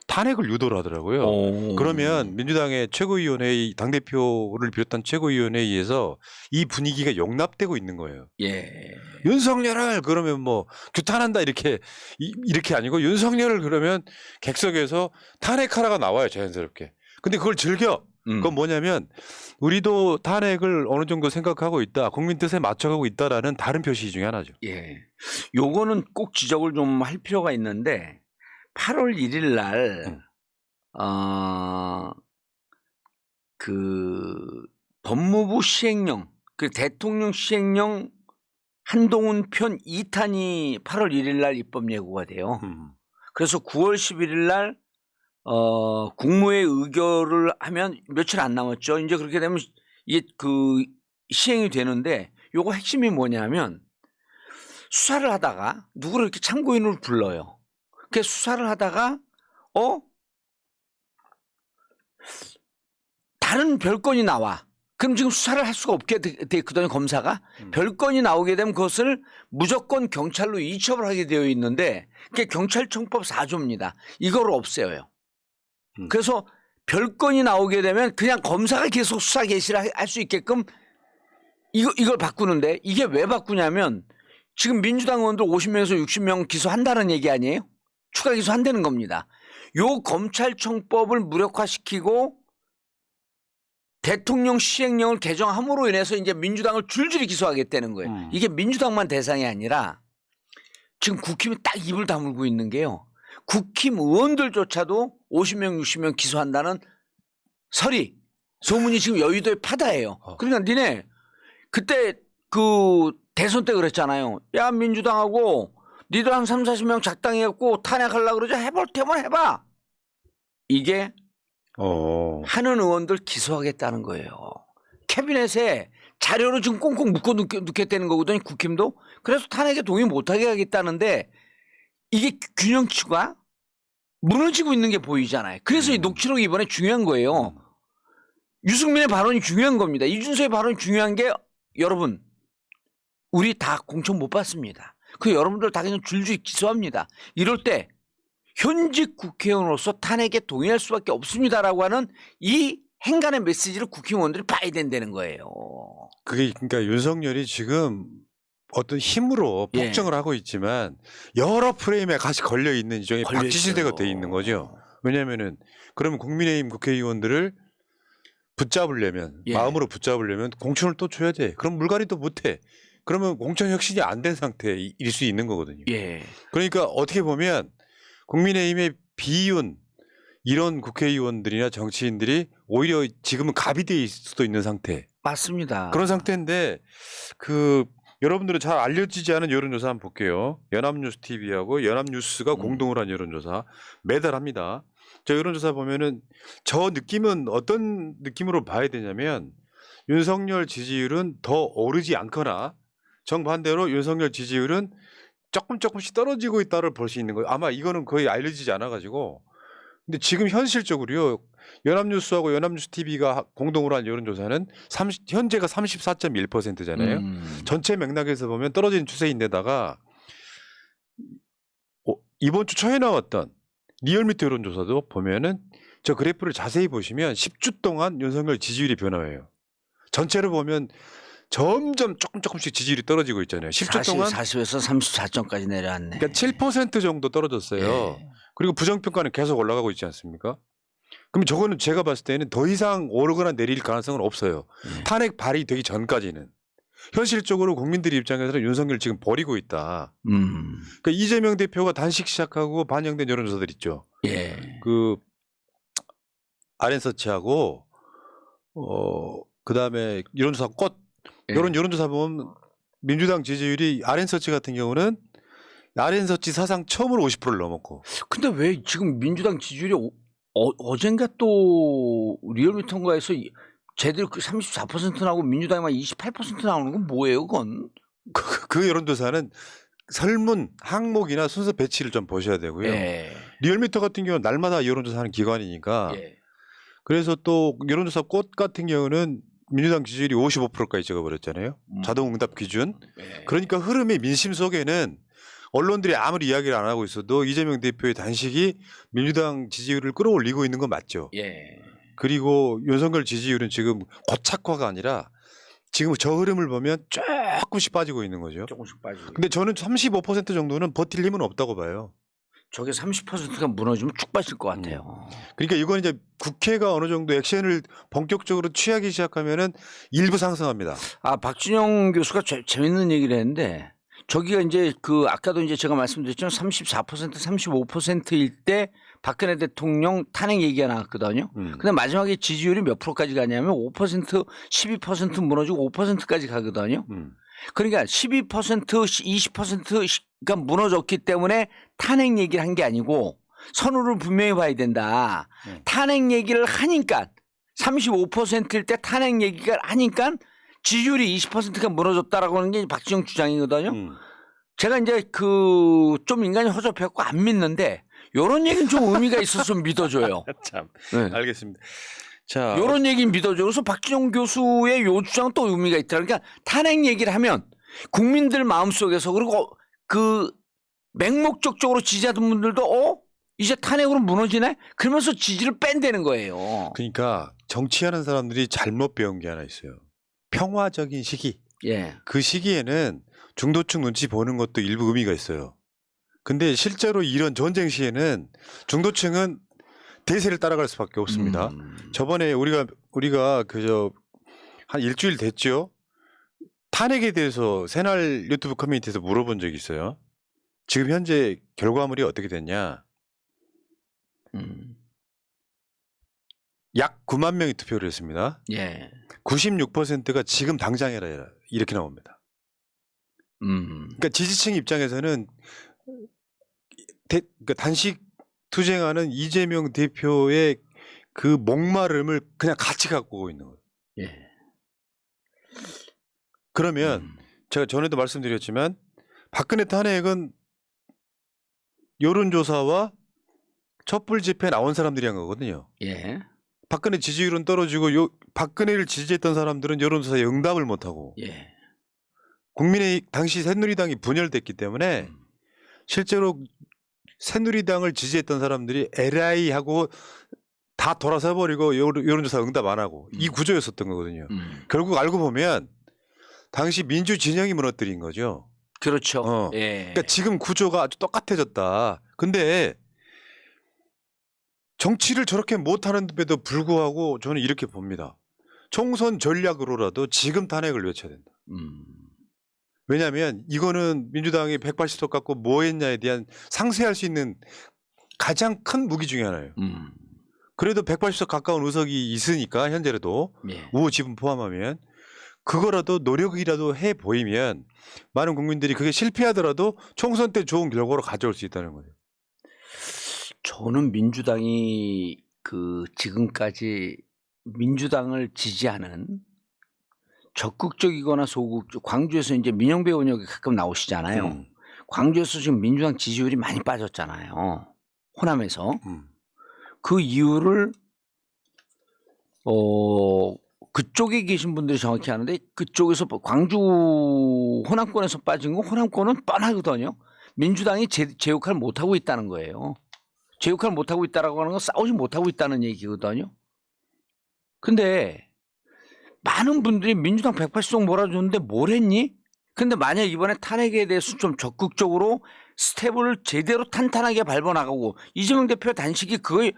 A: 탄핵을 유도를 하더라고요. 그러면 민주당의 최고위원회의 당대표를 비롯한 최고위원회의에서 이 분위기가 용납되고 있는 거예요. 윤석열을 그러면 뭐 규탄한다 이렇게 아니고 윤석열을 그러면 객석에서 탄핵하라가 나와요 자연스럽게. 근데 그걸 즐겨. 그건 뭐냐면 우리도 탄핵을 어느 정도 생각하고 있다. 국민 뜻에 맞춰가고 있다라는 다른 표시 중에 하나죠.
B: 예. 요거는 꼭 지적을 좀 할 필요가 있는데 8월 1일 날 그 법무부 시행령 그 대통령 시행령 한동훈 편 2탄이 8월 1일 날 입법 예고가 돼요. 그래서 9월 11일 날 국무회의 의결을 하면 며칠 안 남았죠. 이제 그렇게 되면 이게 그 시행이 되는데 요거 핵심이 뭐냐면 수사를 하다가 누구를 이렇게 참고인을 불러요. 그 수사를 하다가 다른 별건이 나와. 그럼 지금 수사를 할 수가 없게 돼 있거든요, 검사가. 별건이 나오게 되면 그것을 무조건 경찰로 이첩을 하게 되어 있는데 그게 경찰청법 4조입니다. 이걸 없애요. 그래서 별건이 나오게 되면 그냥 검사가 계속 수사 개시를 할 수 있게끔 이걸 바꾸는데 이게 왜 바꾸냐면 지금 민주당 의원들 50명에서 60명 기소한다는 얘기 아니에요? 추가 기소한다는 겁니다. 요 검찰청법을 무력화시키고 대통령 시행령을 개정함으로 인해서 이제 민주당을 줄줄이 기소하겠다는 거예요. 이게 민주당만 대상이 아니라 지금 국힘이 딱 입을 다물고 있는 게요. 국힘 의원들조차도 50명, 60명 기소한다는 소문이 지금 여의도에 파다해요. 그러니까 니네 그때 그 대선 때 그랬잖아요. 야, 민주당하고 니들 한 3, 40명 작당해갖고 탄핵하려고 그러자 해볼 테면 해봐. 이게 하는 의원들 기소하겠다는 거예요. 캐비넷에 자료로 지금 꽁꽁 묶어 놓겠다는 거거든요. 국힘도. 그래서 탄핵에 동의 못하게 하겠다는데 이게 균형치가 무너지고 있는 게 보이잖아요. 그래서 이 녹취록이 이번에 중요한 거예요. 유승민의 발언이 중요한 겁니다. 이준석의 발언이 중요한 게 여러분 우리 다 공천 못 받습니다. 그 여러분들 다 그냥 줄줄이 기소합니다. 이럴 때 현직 국회의원으로서 탄핵에 동의할 수밖에 없습니다라고 하는 이 행간의 메시지를 국회의원들이 봐야 된다는 거예요.
A: 그게 그러니까 윤석열이 지금 어떤 힘으로
B: 예.
A: 폭정을 하고 있지만 여러 프레임에 같이 걸려 있는 일종의 박쥐시대가 돼 있는 거죠. 왜냐하면은 그러면 국민의힘 국회의원들을 붙잡으려면
B: 예.
A: 마음으로 붙잡으려면 공천을 또 줘야 돼. 그럼 물갈이도 못해. 그러면 공천 혁신이 안 된 상태일 수 있는 거거든요.
B: 예.
A: 그러니까 어떻게 보면 국민의힘의 비윤 이런 국회의원들이나 정치인들이 오히려 지금은 갑이 될 수도 있는 상태.
B: 맞습니다.
A: 그런 상태인데 여러분들은 잘 알려지지 않은 여론조사 한번 볼게요. 연합뉴스 TV하고 연합뉴스가 공동으로 한 여론조사 매달 합니다. 저 여론조사 보면은 저 느낌은 어떤 느낌으로 봐야 되냐면 윤석열 지지율은 더 오르지 않거나 정반대로 윤석열 지지율은 조금씩 떨어지고 있다를 볼 수 있는 거예요. 아마 이거는 거의 알려지지 않아가지고. 근데 지금 현실적으로요. 연합뉴스하고 연합뉴스 TV가 공동으로 한 여론조사는 현재가 34.1%잖아요. 전체 맥락에서 보면 떨어지는 추세인데다가 이번 주 초에 나왔던 리얼미터 여론조사도 보면은 저 그래프를 자세히 보시면 10주 동안 윤석열 지지율이 변화해요. 전체로 보면 점점 조금씩 지지율이 떨어지고 있잖아요. 10주 동안
B: 40에서 34점까지 내려왔네.
A: 그러니까 7% 정도 떨어졌어요.
B: 예.
A: 그리고 부정평가는 계속 올라가고 있지 않습니까? 그럼 저거는 제가 봤을 때는 더 이상 오르거나 내릴 가능성은 없어요. 탄핵 발의되기 전까지는. 현실적으로 국민들의 입장에서는 윤석열 지금 버리고 있다. 그러니까 이재명 대표가 단식 시작하고 반영된 여론조사들 있죠.
B: 예.
A: 그 아랜서치하고 그다음에 여론조사 꽃 이런 여론조사 보면 민주당 지지율이 아랜서치 같은 경우는 아랜서치 사상 처음으로 50%를 넘었고.
B: 근데 왜 지금 민주당 지지율이 어젠가 또 리얼미터인가에서 쟤들 그 34% 나오고 민주당만 28% 나오는 건 뭐예요, 그건?
A: 그 여론조사는 설문, 항목이나 순서 배치를 좀 보셔야 되고요.
B: 예.
A: 리얼미터 같은 경우는 날마다 여론조사하는 기관이니까.
B: 예.
A: 그래서 또 여론조사 꽃 같은 경우는 민주당 지지율이 55%까지 찍어버렸잖아요. 자동응답 기준.
B: 예.
A: 그러니까 흐름이 민심 속에는 언론들이 아무리 이야기를 안 하고 있어도 이재명 대표의 단식이 민주당 지지율을 끌어올리고 있는 건 맞죠.
B: 예.
A: 그리고 윤석열 지지율은 지금 고착화가 아니라 지금 저 흐름을 보면 조금씩 빠지고 있는 거죠.
B: 조금씩 빠지고.
A: 근데 저는 35% 정도는 버틸 힘은 없다고 봐요.
B: 저게 30%가 무너지면 쭉 빠질 것 같아요.
A: 그러니까 이건 이제 국회가 어느 정도 액션을 본격적으로 취하기 시작하면은 일부 상승합니다.
B: 아, 박준영 교수가 재밌는 얘기를 했는데 저기가 이제 그 아까도 이제 제가 말씀드렸지만 34% 35%일 때 박근혜 대통령 탄핵 얘기가 나왔거든요. 근데 마지막에 지지율이 몇 프로까지 가냐면 5% 12% 무너지고 5%까지 가거든요. 그러니까 12% 20%가 무너졌기 때문에 탄핵 얘기를 한 게 아니고 선호를 분명히 봐야 된다. 탄핵 얘기를 하니까 35%일 때 탄핵 얘기가 하니까 지지율이 20%가 무너졌다라고 하는 게 박지영 주장이거든요. 제가 이제 그 좀 인간이 허접해갖고 안 믿는데 이런 얘기는 좀 의미가 있어서 믿어줘요.
A: 참
B: 네.
A: 알겠습니다. 자,
B: 이런 얘기 믿어줘. 그래서 박진영 교수의 요 주장 또 의미가 있더라. 그러니까 탄핵 얘기를 하면 국민들 마음속에서 그리고 그 맹목적적으로 지지하던 분들도 이제 탄핵으로 무너지네? 그러면서 지지를 뺀다는 거예요.
A: 그러니까 정치하는 사람들이 잘못 배운 게 하나 있어요. 평화적인 시기.
B: 예.
A: 그 시기에는 중도층 눈치 보는 것도 일부 의미가 있어요. 근데 실제로 이런 전쟁 시에는 중도층은 대세를 따라갈 수밖에 없습니다. 저번에 우리가 그저 한 일주일 됐죠. 탄핵에 대해서 새날 유튜브 커뮤니티에서 물어본 적이 있어요. 지금 현재 결과물이 어떻게 됐냐? 약 9만 명이 투표를 했습니다.
B: 예.
A: 96%가 지금 당장 해라 이렇게 나옵니다. 그러니까 지지층 입장에서는 그러니까 단식 투쟁하는 이재명 대표의 그 목마름을 그냥 같이 갖고 오고 있는 거예요.
B: 예.
A: 그러면 제가 전에도 말씀드렸지만 박근혜 탄핵은 여론조사와 촛불 집회 나온 사람들이 한 거거든요.
B: 예.
A: 박근혜 지지율은 떨어지고 박근혜를 지지했던 사람들은 여론조사에 응답을 못하고
B: 예.
A: 국민의 당시 새누리당이 분열됐기 때문에 실제로 새누리당을 지지했던 사람들이 에라이 하고 다 돌아서 버리고 여론조사 응답 안 하고 이 구조였었던 거거든요. 결국 알고 보면 당시 민주 진영이 무너뜨린 거죠.
B: 그렇죠. 예.
A: 그러니까 지금 구조가 아주 똑같아졌다. 근데 정치를 저렇게 못하는데도 불구하고 저는 이렇게 봅니다. 총선 전략으로라도 지금 탄핵을 외쳐야 된다. 왜냐하면 이거는 민주당이 180석 갖고 뭐 했냐에 대한 상쇄할 수 있는 가장 큰 무기 중에 하나예요. 그래도 180석 가까운 의석이 있으니까 현재라도
B: 예.
A: 우호 지분 포함하면 그거라도 노력이라도 해 보이면 많은 국민들이 그게 실패하더라도 총선 때 좋은 결과로 가져올 수 있다는 거예요.
B: 저는 민주당이 지금까지 민주당을 지지하는 적극적이거나 소극적, 광주에서 이제 민영배 의원이 가끔 나오시잖아요. 광주에서 지금 민주당 지지율이 많이 빠졌잖아요. 호남에서. 그 이유를 그쪽에 계신 분들이 정확히 아는데 그쪽에서 광주 호남권에서 빠진 건 호남권은 뻔하거든요. 민주당이 제 역할을 못하고 있다는 거예요. 제 역할을 못하고 있다라고 하는 건 싸우지 못하고 있다는 얘기거든요. 근데 많은 분들이 민주당 180석 몰아줬는데 뭘 했니? 근데 만약 이번에 탄핵에 대해서 좀 적극적으로 스텝을 제대로 탄탄하게 밟아나가고 이재명 대표 단식이 그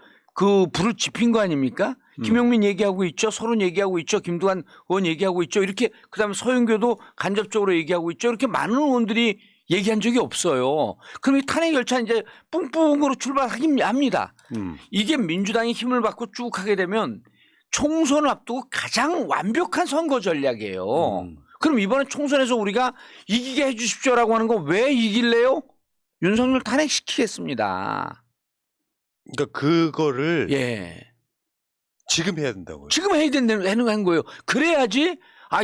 B: 불을 지핀 거 아닙니까? 김용민 얘기하고 있죠. 서른 얘기하고 있죠. 김두관 의원 얘기하고 있죠. 이렇게 그다음에 서영교도 간접적으로 얘기하고 있죠. 이렇게 많은 의원들이 얘기한 적이 없어요. 그럼 이 탄핵 열차 이제 뿡뿡으로 출발하긴 합니다. 이게 민주당이 힘을 받고 쭉 하게 되면 총선을 앞두고 가장 완벽한 선거 전략이에요. 그럼 이번에 총선에서 우리가 이기게 해 주십시오라고 하는 거 왜 이길래요? 윤석열 탄핵시키겠습니다.
A: 그러니까 그거를
B: 예.
A: 지금 해야 된다고요.
B: 지금 해야 되는 거예요. 그래야지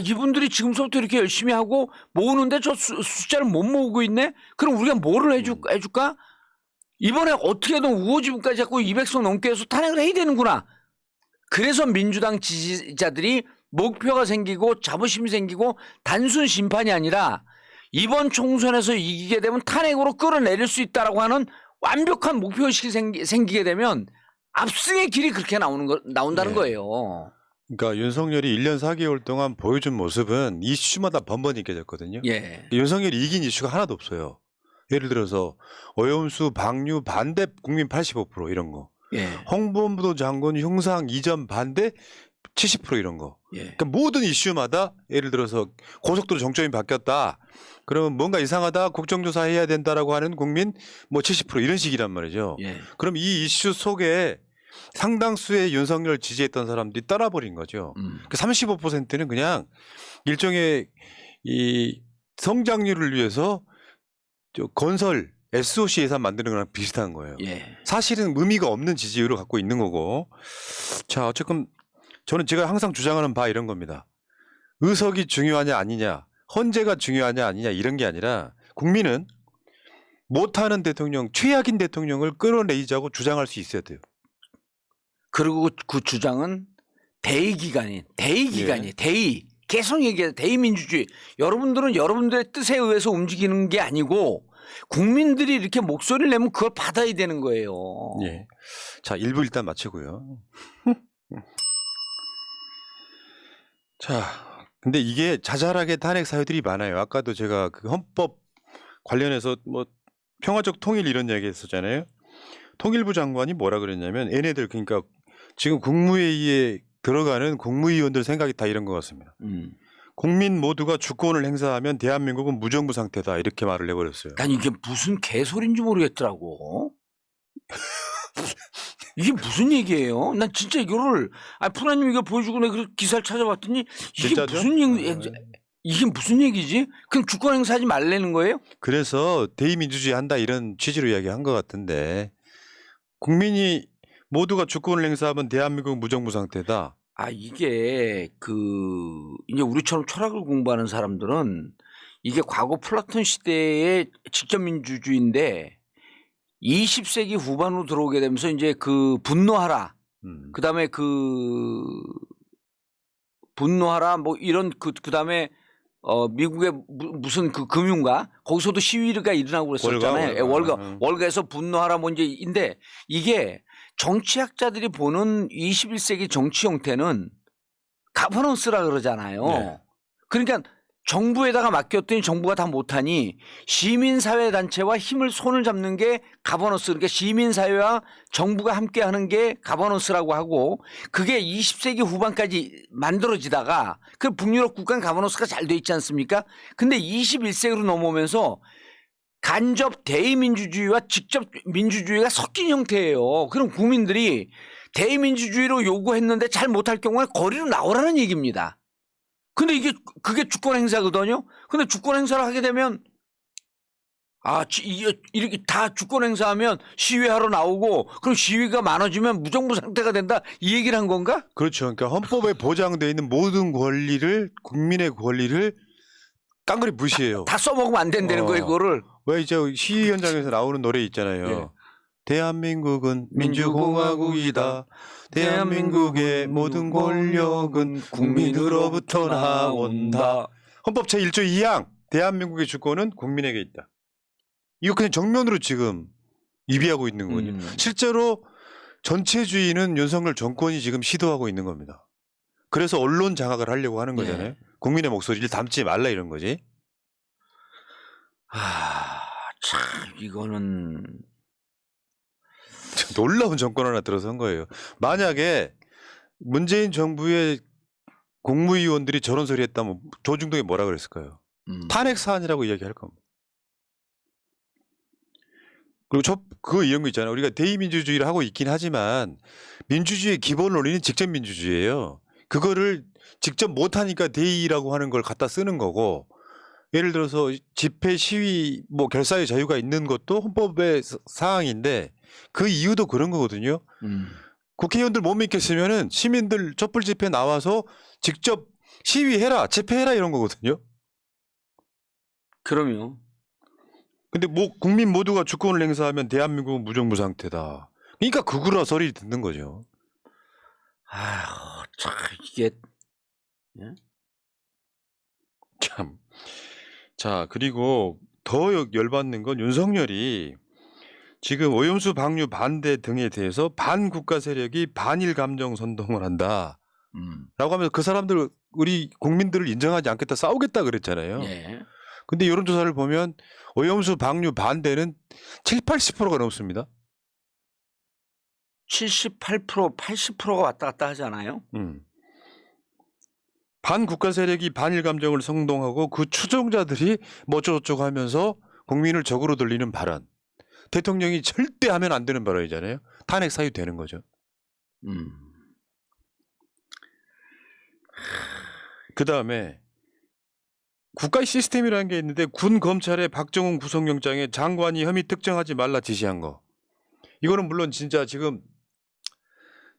B: 이분들이 지금서부터 이렇게 열심히 하고 모으는데 저 숫자를 못 모으고 있네? 그럼 우리가 뭐를 해줄까? 이번에 어떻게든 우호지분까지 잡고 200석 넘게 해서 탄핵을 해야 되는구나. 그래서 민주당 지지자들이 목표가 생기고 자부심이 생기고 단순 심판이 아니라 이번 총선에서 이기게 되면 탄핵으로 끌어내릴 수 있다라고 하는 완벽한 목표의식이 생기게 되면 압승의 길이 그렇게 나온다는 거예요.
A: 그러니까 윤석열이 1년 4개월 동안 보여준 모습은 이슈마다 번번이 깨졌거든요.
B: 예.
A: 윤석열이 이긴 이슈가 하나도 없어요. 예를 들어서 오염수 방류 반대 국민 85% 이런 거.
B: 예.
A: 홍범도 장군 흉상 이전 반대 70% 이런 거.
B: 예.
A: 그러니까 모든 이슈마다 예를 들어서 고속도로 정점이 바뀌었다. 그러면 뭔가 이상하다. 국정조사 해야 된다라고 하는 국민 뭐 70% 이런 식이란 말이죠.
B: 예.
A: 그럼 이 이슈 속에 상당수의 윤석열 지지했던 사람들이 떠나버린 거죠. 그 35%는 그냥 일종의 이 성장률을 위해서 건설 SOC 예산 만드는 거랑 비슷한 거예요.
B: 예.
A: 사실은 의미가 없는 지지율을 갖고 있는 거고. 자, 어쨌든 저는 제가 항상 주장하는 바 이런 겁니다. 의석이 중요하냐 아니냐, 헌재가 중요하냐 아니냐 이런 게 아니라 국민은 못하는 대통령, 최악인 대통령을 끌어내자고 주장할 수 있어야 돼요.
B: 그리고 그 주장은 대의 기관이에요. 대의. 계속 얘기해요. 대의 민주주의. 여러분들은 여러분들의 뜻에 의해서 움직이는 게 아니고 국민들이 이렇게 목소리를 내면 그걸 받아야 되는 거예요.
A: 예. 자, 1부 일단 마치고요. 자, 근데 이게 자잘하게 탄핵 사유들이 많아요. 아까도 제가 그 헌법 관련해서 뭐 평화적 통일 이런 이야기 했었잖아요. 통일부 장관이 뭐라 그랬냐면 얘네들 그러니까 지금 국무회의에 들어가는 국무위원들 생각이 다 이런 것 같습니다. 국민 모두가 주권을 행사하면 대한민국은 무정부 상태다 이렇게 말을 해버렸어요.
B: 난 이게 무슨 개소리인지 모르겠더라고. 이게 무슨 얘기예요? 난 진짜 이거를 프라님 이거 보여주고 내가 그 기사를 찾아봤더니 이게
A: 진짜죠?
B: 이게 무슨 얘기지? 그럼 주권 행사하지 말라는 거예요?
A: 그래서 대의민주주의 한다 이런 취지로 이야기한 것 같은데 국민이 모두가 주권을 행사하면 대한민국 무정부 상태다.
B: 이게 이제 우리처럼 철학을 공부하는 사람들은 이게 과거 플라톤 시대의 직접 민주주의인데 20세기 후반으로 들어오게 되면서 이제 분노하라. 그다음에 분노하라 뭐 이런 그다음에 미국의 무슨 금융가 거기서도 시위가 일어나고 그랬었잖아요. 월가에서 분노하라 문제인데 이게 정치학자들이 보는 21세기 정치 형태는 가버넌스라 그러잖아요.
A: 네.
B: 그러니까 정부에다가 맡겼더니 정부가 다 못하니 시민사회단체와 힘을 손을 잡는 게 가버넌스. 그러니까 시민사회와 정부가 함께하는 게 가버넌스라고 하고 그게 20세기 후반까지 만들어지다가 그 북유럽 국가는 가버넌스가 잘 돼 있지 않습니까? 근데 21세기로 넘어오면서 간접 대의민주주의와 직접 민주주의가 섞인 형태예요. 그럼 국민들이 대의민주주의로 요구했는데 잘 못할 경우에 거리로 나오라는 얘기입니다. 근데 그게 주권 행사거든요. 근데 주권 행사를 하게 되면 이렇게 다 주권 행사하면 시위하러 나오고 그럼 시위가 많아지면 무정부 상태가 된다 이 얘기를 한 건가?
A: 그렇죠. 그러니까 헌법에 보장되어 있는 모든 권리를 국민의 권리를 깡그리 무시해요.
B: 다 써먹으면 안 된다는 거예요, 그거를.
A: 왜 이제 시위 현장에서 나오는 노래 있잖아요.
B: 예.
A: 대한민국은 민주공화국이다. 대한민국의 모든 권력은 국민으로부터 나온다. 헌법 제1조 2항 대한민국의 주권은 국민에게 있다. 이거 그냥 정면으로 지금 입이하고 있는 거거든요. 실제로 전체주의는 윤석열 정권이 지금 시도하고 있는 겁니다. 그래서 언론 장악을 하려고 하는 거잖아요.
B: 예.
A: 국민의 목소리를 담지 말라 이런 거지.
B: 참 이거는
A: 놀라운 정권 하나 들어선 거예요. 만약에 문재인 정부의 국무위원들이 저런 소리 했다면 조중동이 뭐라 그랬을까요? 탄핵 사안이라고 이야기할 겁니다. 그리고 그거 이런 거 있잖아요. 우리가 대의민주주의를 하고 있긴 하지만 민주주의의 기본 원리는 직접 민주주의예요. 그거를 직접 못하니까 대의라고 하는 걸 갖다 쓰는 거고 예를 들어서 집회 시위 뭐 결사의 자유가 있는 것도 헌법의 사항인데 그 이유도 그런 거거든요. 국회의원들 못 믿겠으면은 시민들 촛불 집회 나와서 직접 시위해라, 집회해라 이런 거거든요.
B: 그럼요.
A: 근데 뭐 국민 모두가 주권을 행사하면 대한민국은 무정부 상태다. 그러니까 그구라 소리를 듣는 거죠.
B: 참 이게
A: 참. 자, 그리고 더 열받는 건 윤석열이 지금 오염수 방류 반대 등에 대해서 반국가 세력이 반일 감정 선동을 한다. 라고 하면서 그 사람들 우리 국민들을 인정하지 않겠다 싸우겠다 그랬잖아요.
B: 예.
A: 근데 여론조사를 보면 오염수 방류 반대는 70~80%가 넘습니다.
B: 78%, 80%가 왔다 갔다 하잖아요.
A: 반국가 세력이 반일 감정을 선동하고 그 추종자들이 뭐 어쩌고저쩌고 하면서 국민을 적으로 돌리는 발언. 대통령이 절대 하면 안 되는 발언이잖아요. 탄핵 사유 되는 거죠. 그다음에 국가의 시스템이라는 게 있는데 군 검찰의 박정훈 구속영장에 장관이 혐의 특정하지 말라 지시한 거. 이거는 물론 진짜 지금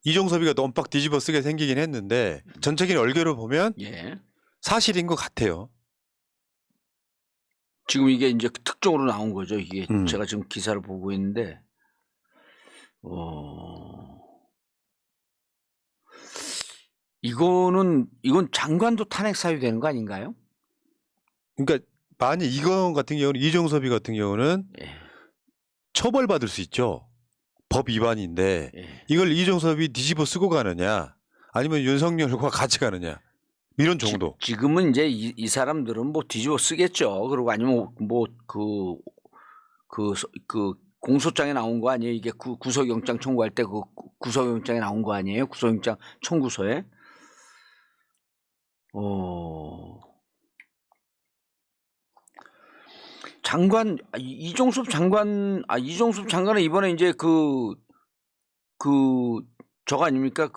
A: 이종섭이가 넌빡 뒤집어 쓰게 생기긴 했는데 전체적인 얼개로 보면
B: 예.
A: 사실인 것 같아요.
B: 지금 이게 이제 특종으로 나온 거죠. 이게 제가 지금 기사를 보고 있는데, 이건 장관도 탄핵 사유 되는 거 아닌가요?
A: 그러니까 만약 이건 같은 경우는 이종섭이 같은 경우는
B: 예. 처벌받을
A: 수 있죠. 법 위반인데
B: 예.
A: 이걸 이종섭이 뒤집어 쓰고 가느냐 아니면 윤석열과 같이 가느냐 이런 정도.
B: 지금은 이제 이 사람들은 뭐 뒤집어 쓰겠죠. 그리고 아니면 뭐 그 공소장에 나온 거 아니에요? 이게 구속영장 청구할 때 그 구속영장에 나온 거 아니에요? 구속영장 청구서에. 장관 이종섭 장관은 이번에 이제 저거 아닙니까?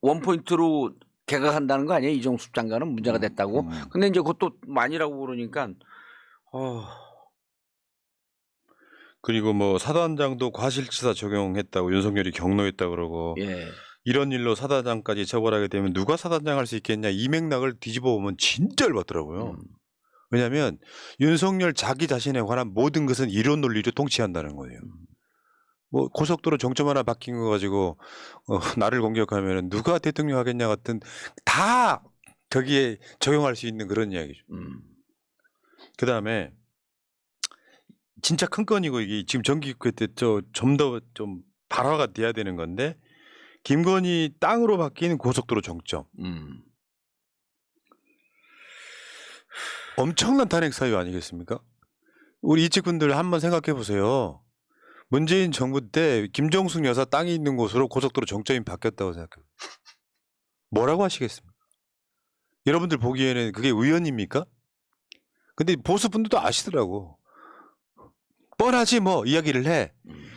B: 원포인트로 개각한다는 거 아니에요? 이종섭 장관은 문제가 됐다고. 근데 이제 그것도 많이라고 그러니까
A: 그리고 뭐 사단장도 과실치사 적용했다고 윤석열이 경로했다 그러고
B: 예.
A: 이런 일로 사단장까지 처벌하게 되면 누가 사단장 할 수 있겠냐 이 맥락을 뒤집어 보면 진짜 열받더라고요. 왜냐하면 윤석열 자기 자신에 관한 모든 것은 이론 논리로 통치한다는 거예요. 뭐 고속도로 정점 하나 바뀐 거 가지고 나를 공격하면 누가 대통령 하겠냐 같은 다 거기에 적용할 수 있는 그런 이야기죠. 그다음에 진짜 큰 건이고 이게 지금 정기국회 때 좀 더 좀 발화가 돼야 되는 건데 김건희 땅으로 바뀐 고속도로 정점. 엄청난 탄핵 사유 아니겠습니까? 우리 이직군들 한번 생각해 보세요. 문재인 정부 때 김정숙 여사 땅이 있는 곳으로 고속도로 정점이 바뀌었다고 생각해요. 뭐라고 하시겠습니까? 여러분들 보기에는 그게 우연입니까? 근데 보수분들도 아시더라고. 뻔하지 뭐 이야기를 해.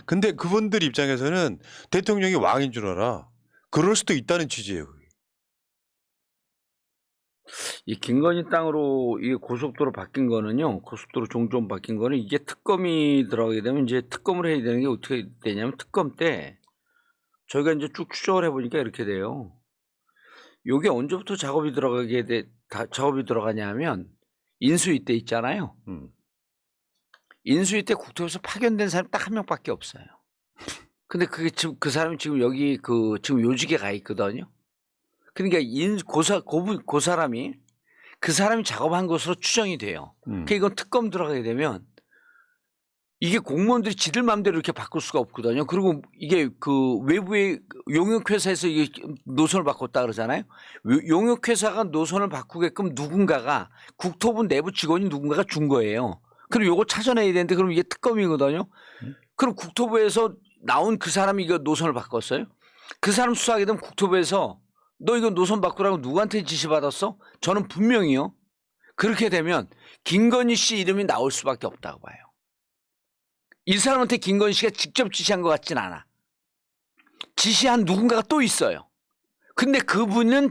A: 근데 그분들 입장에서는 대통령이 왕인 줄 알아. 그럴 수도 있다는 취지예요.
B: 이 김건희 땅으로 이 고속도로 바뀐 거는요. 고속도로 종점 바뀐 거는 이게 특검이 들어가게 되면 이제 특검을 해야 되는 게 어떻게 되냐면 특검 때 저희가 이제 쭉 추적을 해보니까 이렇게 돼요. 요게 언제부터 작업이 들어가냐면 인수위 때 있잖아요. 인수위 때 국토부에서 파견된 사람이 딱 한 명밖에 없어요. 근데 그게 지금 그 사람이 지금 여기 지금 요직에 가 있거든요. 그러니까 그 사람이 작업한 것으로 추정이 돼요. 그러니까 이건 특검 들어가게 되면 이게 공무원들이 지들 마음대로 이렇게 바꿀 수가 없거든요. 그리고 이게 외부의 용역회사에서 이게 노선을 바꿨다 그러잖아요. 용역회사가 노선을 바꾸게끔 누군가가 국토부 내부 직원이 누군가가 준 거예요. 그리고 요거 찾아내야 되는데 그럼 이게 특검이거든요. 그럼 국토부에서 나온 그 사람이 이거 노선을 바꿨어요. 그 사람 수사하게 되면 국토부에서 너 이거 노선 바꾸라고 누구한테 지시받았어? 저는 분명히요. 그렇게 되면 김건희 씨 이름이 나올 수밖에 없다고 봐요. 이 사람한테 김건희 씨가 직접 지시한 것 같진 않아. 지시한 누군가가 또 있어요. 근데 그분은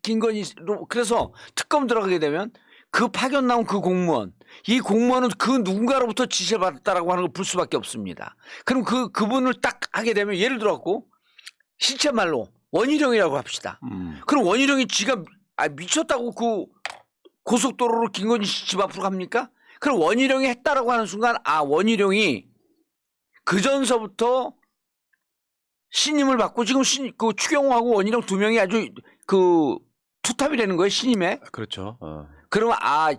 B: 김건희로 그래서 특검 들어가게 되면 그 파견 나온 그 공무원 이 공무원은 그 누군가로부터 지시를 받았다라고 하는 걸 볼 수밖에 없습니다. 그럼 그분을 딱 하게 되면 예를 들어갖고 실제 말로 원희룡이라고 합시다. 그럼 원희룡이 지가 미쳤다고 그 고속도로로 김건희 씨 집 앞으로 갑니까? 그럼 원희룡이 했다라고 하는 순간 원희룡이 그 전서부터 신임을 받고 지금 추경호하고 원희룡 두 명이 아주 투탑이 되는 거예요, 신임에.
A: 그렇죠.
B: 그러면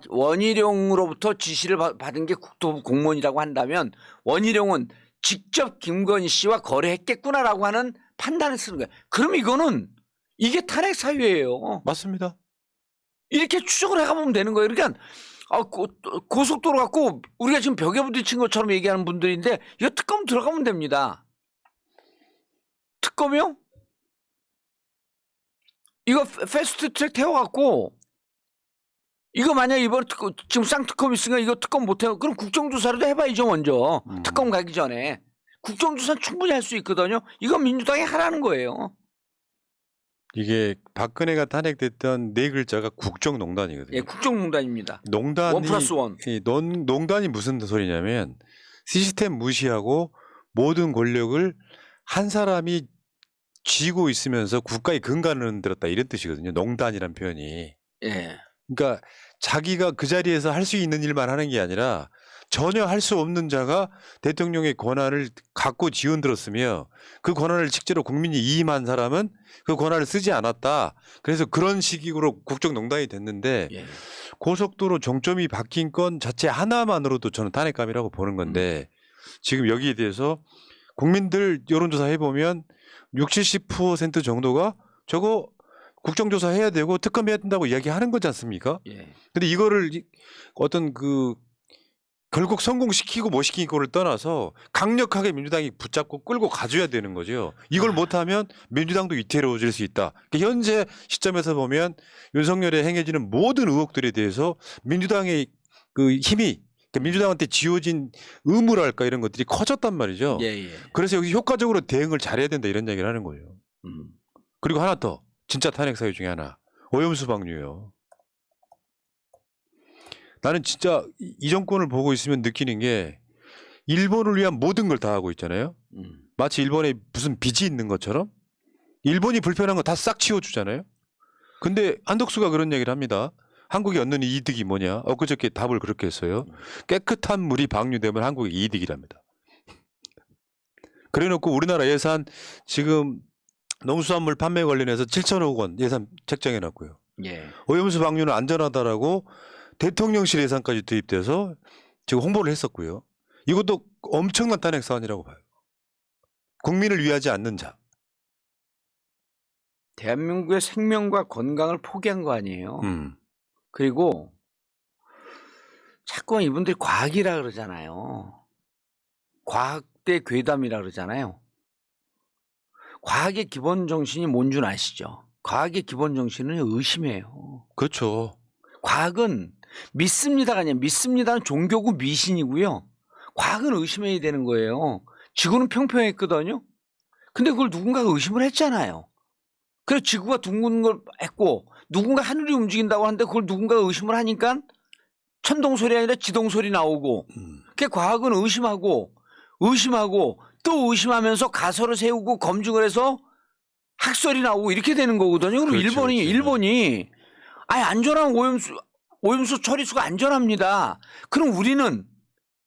B: 원희룡으로부터 지시를 받은 게 국토부 공무원이라고 한다면 원희룡은 직접 김건희 씨와 거래했겠구나라고 하는 판단을 쓰는 거예요. 그럼 이거는 이게 탄핵 사유예요.
A: 맞습니다.
B: 이렇게 추적을 해가보면 되는 거예요. 그러니까 고속도로 갖고 우리가 지금 벽에 부딪힌 것처럼 얘기하는 분들인데 이거 특검 들어가면 됩니다. 특검이요? 이거 패스트 트랙 태워갖고 이거 만약 이번 지금 쌍특검 있으니까 이거 특검 못해요. 그럼 국정조사라도 해봐야죠 먼저. 특검 가기 전에. 국정조사는 충분히 할 수 있거든요. 이건 민주당이 하라는 거예요.
A: 이게 박근혜가 탄핵됐던 네 글자가 국정농단이거든요.
B: 예, 국정농단입니다.
A: 농단이
B: 1+1.
A: 농단이 무슨 소리냐면 시스템 무시하고 모든 권력을 한 사람이 쥐고 있으면서 국가의 근간을 흔들었다 이런 뜻이거든요. 농단이란 표현이.
B: 예.
A: 그러니까 자기가 그 자리에서 할 수 있는 일만 하는 게 아니라 전혀 할 수 없는 자가 대통령의 권한을 갖고 지원들었으며 그 권한을 실제로 국민이 이임한 사람은 그 권한을 쓰지 않았다. 그래서 그런 식으로 국정농단이 됐는데
B: 예.
A: 고속도로 종점이 바뀐 건 자체 하나만으로도 저는 탄핵감이라고 보는 건데 지금 여기에 대해서 국민들 여론조사 해보면 60, 70% 정도가 저거 국정조사 해야 되고 특검해야 된다고 이야기하는 거지 않습니까?
B: 예.
A: 근데 이거를 어떤 그 결국 성공시키고 못 시키고를 떠나서 강력하게 민주당이 붙잡고 끌고 가줘야 되는 거죠. 이걸 못하면 민주당도 위태로워질 수 있다. 그러니까 현재 시점에서 보면 윤석열의 행해지는 모든 의혹들에 대해서 민주당의 그 힘이 그러니까 민주당한테 지어진 의무랄까 이런 것들이 커졌단 말이죠.
B: 예, 예.
A: 그래서 여기 효과적으로 대응을 잘해야 된다 이런 얘기를 하는 거예요. 그리고 하나 더 진짜 탄핵 사유 중에 하나 오염수 방류요. 나는 진짜 이 정권을 보고 있으면 느끼는 게 일본을 위한 모든 걸 다 하고 있잖아요. 마치 일본에 무슨 빚이 있는 것처럼 일본이 불편한 거 다 싹 치워주잖아요. 근데 한덕수가 그런 얘기를 합니다. 한국이 얻는 이득이 뭐냐? 엊그저께 답을 그렇게 했어요. 깨끗한 물이 방류되면 한국의 이득이랍니다. 그래놓고 우리나라 예산 지금 농수산물 판매 관련해서 7천억 원 예산 책정해놨고요.
B: 예.
A: 오염수 방류는 안전하다라고 대통령실 예산까지 투입돼서 지금 홍보를 했었고요. 이것도 엄청난 탄핵 사안이라고 봐요. 국민을 위하지 않는 자.
B: 대한민국의 생명과 건강을 포기한 거 아니에요. 그리고 자꾸 이분들이 과학이라 그러잖아요. 과학대 괴담이라 그러잖아요. 과학의 기본 정신이 뭔 줄 아시죠? 과학의 기본 정신은 의심이에요.
A: 그렇죠.
B: 과학은 믿습니다가 아니라 믿습니다는 종교고 미신이고요. 과학은 의심해야 되는 거예요. 지구는 평평했거든요. 근데 그걸 누군가가 의심을 했잖아요. 그래서 지구가 둥근 걸 했고 누군가 하늘이 움직인다고 하는데 그걸 누군가가 의심을 하니까 천동 소리 아니라 지동 소리 나오고 그 과학은 의심하고 또 의심하면서 가설을 세우고 검증을 해서 학설이 나오고 이렇게 되는 거거든요. 그리고
A: 그렇죠,
B: 일본이 아예 안전한 오염수 처리수가 안전합니다. 그럼 우리는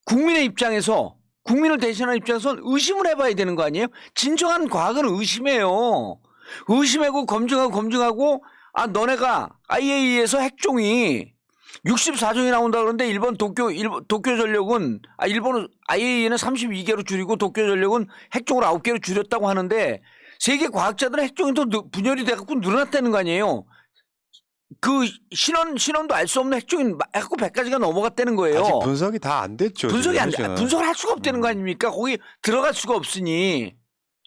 B: 국민의 입장에서 국민을 대신하는 입장에서 의심을 해봐야 되는 거 아니에요? 진정한 과학은 의심해요. 의심하고 검증하고 아 너네가 IAEA에서 핵종이 64종이 나온다 그러는데 일본 도쿄전력은 일본은 IAEA는 32개로 줄이고 도쿄전력은 핵종을 9개로 줄였다고 하는데 세계 과학자들은 핵종이 더 분열이 돼갖고 늘어났다는 거 아니에요? 그 신원도 알 수 없는 핵종이 해갖고 100가지가 넘어갔다는 거예요.
A: 아직 분석이 다 안 됐죠.
B: 분석을
A: 지금
B: 할 수가 없다는 거 아닙니까? 거기 들어갈 수가 없으니.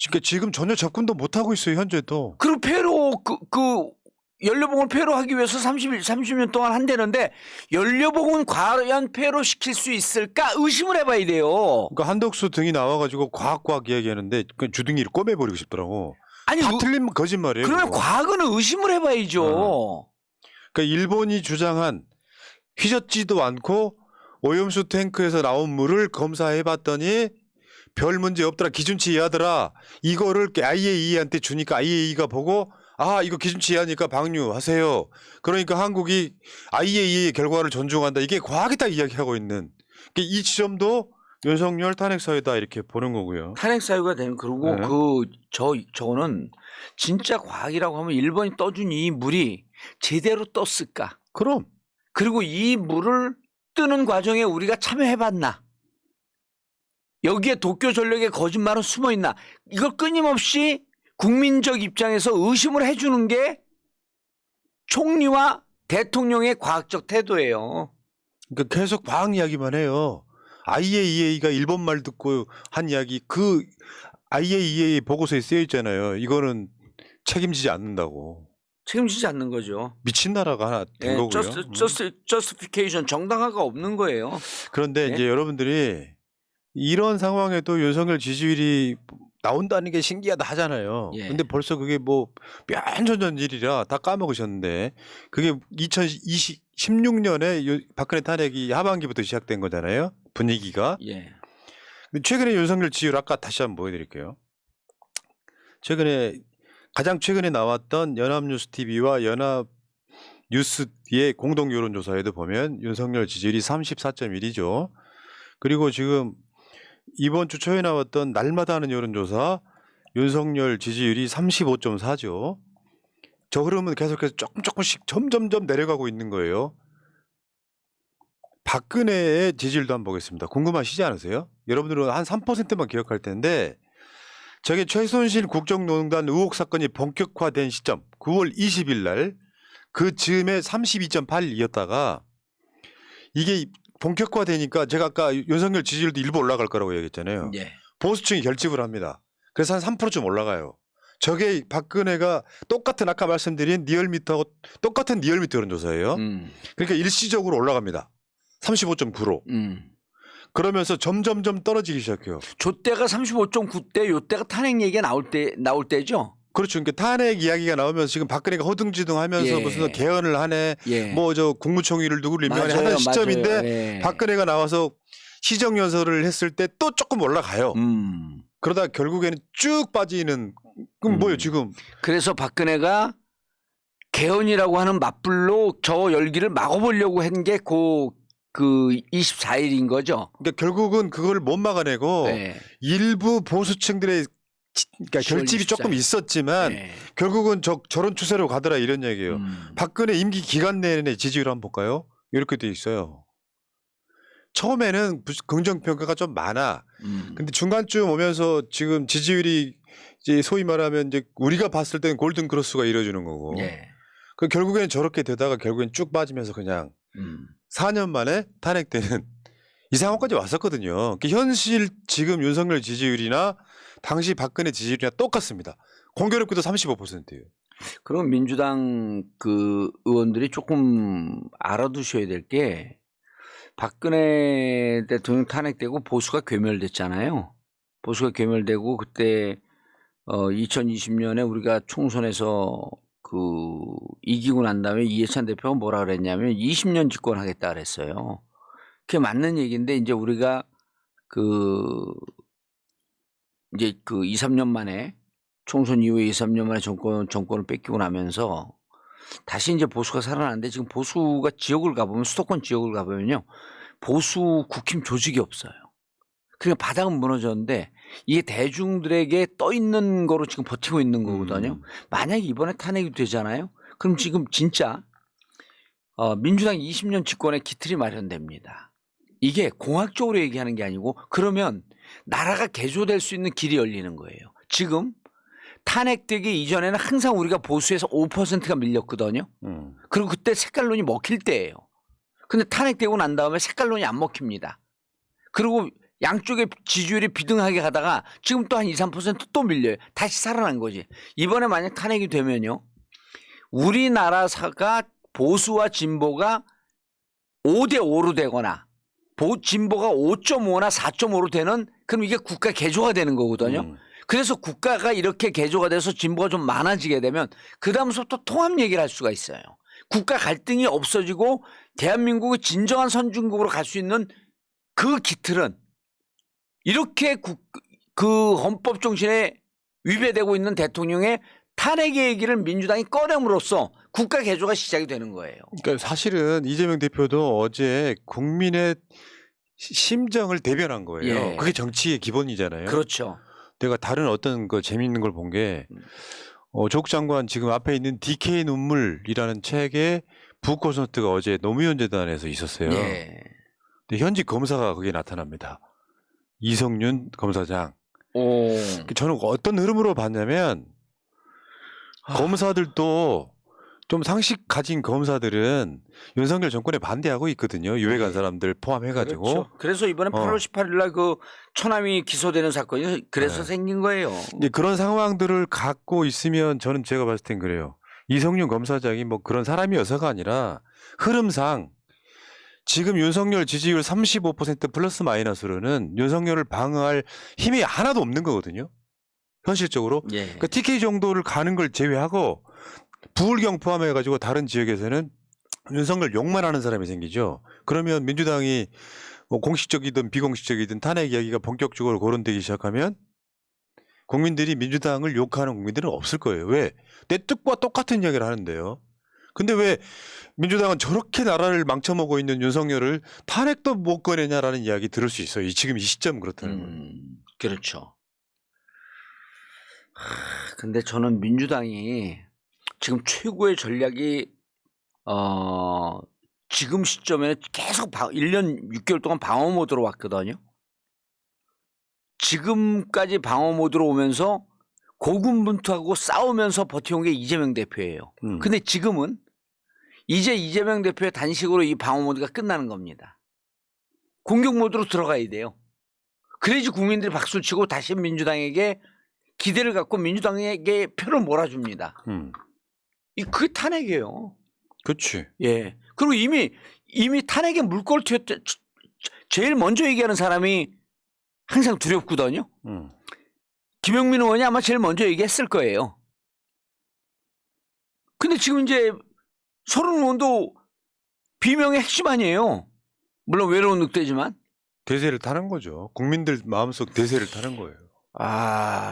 A: 그러니까 지금 전혀 접근도 못 하고 있어요. 현재도.
B: 그리고 그 연료봉을 폐로 하기 위해서 30년 동안 한다는데 연료봉은 과연 폐로 시킬 수 있을까 의심을 해봐야 돼요.
A: 그러니까 한덕수 등이 나와가지고 과학 이야기하는데 그 주둥이를 꼬매버리고 싶더라고.
B: 아니
A: 다 틀린 거짓말이에요.
B: 그러면
A: 그거.
B: 과학은 의심을 해봐야죠.
A: 그러니까 일본이 주장한 휘젓지도 않고 오염수 탱크에서 나온 물을 검사해봤더니 별 문제 없더라. 기준치 이하더라. 이거를 IAEA한테 주니까 IAEA가 보고 아 이거 기준치 이하니까 방류하세요. 그러니까 한국이 IAEA 결과를 존중한다. 이게 과학이 다 이야기하고 있는 이 지점도 윤석열 탄핵 사유다 이렇게 보는 거고요.
B: 탄핵 사유가 되는 그리고
A: 네.
B: 저거는 진짜 과학이라고 하면 일본이 떠준 이 물이 제대로 떴을까?
A: 그럼
B: 그리고 이 물을 뜨는 과정에 우리가 참여해봤나? 여기에 도쿄전력의 거짓말은 숨어있나? 이걸 끊임없이 국민적 입장에서 의심을 해주는 게 총리와 대통령의 과학적 태도예요.
A: 그러니까 계속 과학 이야기만 해요. IAEA가 일본 말 듣고 한 이야기 그 IAEA 보고서에 쓰여 있잖아요. 이거는 책임지지 않는다고.
B: 책임지지 않는 거죠.
A: 미친 나라가 하나 된 거고요.
B: justification 정당화가 없는 거예요.
A: 그런데
B: 네?
A: 이제 여러분들이 이런 상황에도 윤석열 지지율이 나온다는 게 신기하다 하잖아요.
B: 예.
A: 근데 벌써 그게 뭐 몇년 전 일이라 다 까먹으셨는데 그게 2016년에 박근혜 탄핵이 하반기부터 시작된 거잖아요. 분위기가.
B: 예.
A: 근데 최근에 윤석열 지지율 아까 다시 한번 보여드릴게요. 가장 최근에 나왔던 연합뉴스 TV와 연합뉴스의 공동 여론조사에도 보면 윤석열 지지율이 34.1이죠. 그리고 지금 이번 주 초에 나왔던 날마다 하는 여론조사 윤석열 지지율이 35.4죠. 저 흐름은 계속해서 조금씩 점점점 내려가고 있는 거예요. 박근혜의 지지율도 한번 보겠습니다. 궁금하시지 않으세요? 여러분들은 한 3%만 기억할 텐데 저게 최순실 국정농단 의혹 사건이 본격화된 시점 9월 20일 날 그 즈음에 32.8이었다가 이게 본격화되니까 제가 아까 윤석열 지지율도 일부 올라갈 거라고 얘기했잖아요.
B: 예.
A: 보수층이 결집을 합니다. 그래서 한 3%좀 올라가요. 저게 박근혜가 똑같은 아까 말씀드린 리얼미터하고 똑같은 리얼미터 여론조사예요. 그러니까 일시적으로 올라갑니다. 35.9로. 그러면서 점점점 떨어지기 시작해요.
B: 조때가 35.9대, 요때가 탄핵 얘기가 나올 때죠.
A: 그렇죠. 그러니까 탄핵 이야기가 나오면서 지금 박근혜가 허둥지둥하면서
B: 예.
A: 무슨 개헌을 하네,
B: 예.
A: 뭐 저 국무총리를 누구를 임명하네
B: 맞아요,
A: 하는 시점인데
B: 맞아요. 예.
A: 박근혜가 나와서 시정연설을 했을 때 또 조금 올라가요. 그러다 결국에는 쭉 빠지는. 그럼 뭐예요 지금?
B: 그래서 박근혜가 개헌이라고 하는 맞불로 저 열기를 막아보려고 한 게 그 24일인 거죠.
A: 그러니까 결국은 그걸 못 막아내고
B: 네.
A: 일부 보수층들의 그러니까
B: 10월
A: 결집이
B: 24일.
A: 조금 있었지만
B: 네.
A: 결국은 저런 추세로 가더라 이런 얘기예요. 박근혜 임기 기간 내내 지지율 한번 볼까요? 이렇게 돼 있어요. 처음에는 긍정평가가 좀 많아. 근데 중간쯤 오면서 지금 지지율이 이제 소위 말하면 이제 우리가 봤을 때는 골든 크로스가 이루어지는 거고.
B: 예.
A: 그 결국에는 저렇게 되다가 결국엔 쭉 빠지면서 그냥 4년 만에 탄핵되는 이 상황까지 왔었거든요. 현실 지금 윤석열 지지율이나 당시 박근혜 지지율이나 똑같습니다. 공교롭게도 35%예요.
B: 그럼 민주당 그 의원들이 조금 알아두셔야 될 게 박근혜 대통령 탄핵되고 보수가 괴멸됐잖아요. 보수가 괴멸되고 그때 2020년에 우리가 총선에서 이기고 난 다음에 이해찬 대표가 뭐라 그랬냐면 20년 집권하겠다 그랬어요. 그게 맞는 얘기인데 이제 우리가 이제 2, 3년 만에 총선 이후에 2, 3년 만에 정권을 뺏기고 나면서 다시 이제 보수가 살아나는데 지금 보수가 지역을 가보면 수도권 지역을 가보면요. 보수 국힘 조직이 없어요. 그러니까 바닥은 무너졌는데 이게 대중들에게 떠 있는 거로 지금 버티고 있는 거거든요. 만약에 이번에 탄핵이 되잖아요. 그럼 지금 진짜 민주당 20년 집권의 기틀이 마련됩니다. 이게 공학적으로 얘기하는 게 아니고 그러면 나라가 개조될 수 있는 길이 열리는 거예요. 지금 탄핵되기 이전에는 항상 우리가 보수에서 5%가 밀렸거든요. 그리고 그때 색깔론이 먹힐 때예요. 근데 탄핵되고 난 다음에 색깔론이 안 먹힙니다. 그리고 양쪽의 지지율이 비등하게 가다가 지금 또 한 2, 3% 또 밀려요. 다시 살아난 거지. 이번에 만약 탄핵이 되면요. 우리나라가 보수와 진보가 5대5로 되거나 진보가 5.5나 4.5로 되는 그럼 이게 국가 개조가 되는 거거든요. 그래서 국가가 이렇게 개조가 돼서 진보가 좀 많아지게 되면 그다음부터 통합 얘기를 할 수가 있어요. 국가 갈등이 없어지고 대한민국의 진정한 선진국으로 갈 수 있는 그 기틀은 이렇게 그 헌법 정신에 위배되고 있는 대통령의 탄핵의 얘기를 민주당이 꺼냄으로써 국가 개조가 시작이 되는 거예요.
A: 그러니까 사실은 이재명 대표도 어제 국민의 심정을 대변한 거예요.
B: 예.
A: 그게 정치의 기본이잖아요.
B: 그렇죠.
A: 내가 다른 어떤 거 재미있는 걸 본 게 조국 장관 지금 앞에 있는 DK 눈물이라는 책에 북콘서트가 어제 노무현 재단에서 있었어요.
B: 예.
A: 근데 현직 검사가 거기에 나타납니다. 이성윤 검사장. 저는 어떤 흐름으로 봤냐면 검사들도 좀 상식 가진 검사들은 윤석열 정권에 반대하고 있거든요. 유해 간 사람들 포함해가지고.
B: 그렇죠. 그래서 이번에 8월 18일 날 그 처남이 기소되는 사건이 그래서 생긴 거예요.
A: 이제 그런 상황들을 갖고 있으면 저는 제가 봤을 땐 그래요. 이성윤 검사장이 뭐 그런 사람이어서가 아니라 흐름상 지금 윤석열 지지율 35% 플러스 마이너스로는 윤석열을 방어할 힘이 하나도 없는 거거든요. 현실적으로.
B: 예.
A: 그러니까 TK 정도를 가는 걸 제외하고 부울경 포함해가지고 다른 지역에서는 윤석열 욕만 하는 사람이 생기죠. 그러면 민주당이 뭐 공식적이든 비공식적이든 탄핵 이야기가 본격적으로 거론되기 시작하면 국민들이 민주당을 욕하는 국민들은 없을 거예요. 왜? 내 뜻과 똑같은 이야기를 하는데요. 근데 왜 민주당은 저렇게 나라를 망쳐먹고 있는 윤석열을 탄핵도 못 꺼내냐라는 이야기 들을 수 있어요. 지금 이 시점 그렇다는 거예요.
B: 그렇죠. 근데 저는 민주당이 지금 최고의 전략이 지금 시점에 계속 1년 6개월 동안 방어 모드로 왔거든요. 지금까지 방어 모드로 오면서 고군분투하고 싸우면서 버텨온 게 이재명 대표예요. 근데 지금은 이제 이재명 대표의 단식으로 이 방어 모드가 끝나는 겁니다. 공격 모드로 들어가야 돼요. 그래야지 국민들이 박수를 치고 다시 민주당에게 기대를 갖고 민주당에게 표를 몰아줍니다. 그게 탄핵이에요.
A: 그렇지.
B: 예. 그리고 이미 탄핵에 물꼬를 튀었 제일 먼저 얘기하는 사람이 항상 두렵거든요. 김영민 의원이 아마 제일 먼저 얘기했을 거예요. 근데 지금 이제 서른 의원도 비명의 핵심 아니에요. 물론 외로운 늑대지만.
A: 대세를 타는 거죠. 국민들 마음속 대세를 타는 거예요.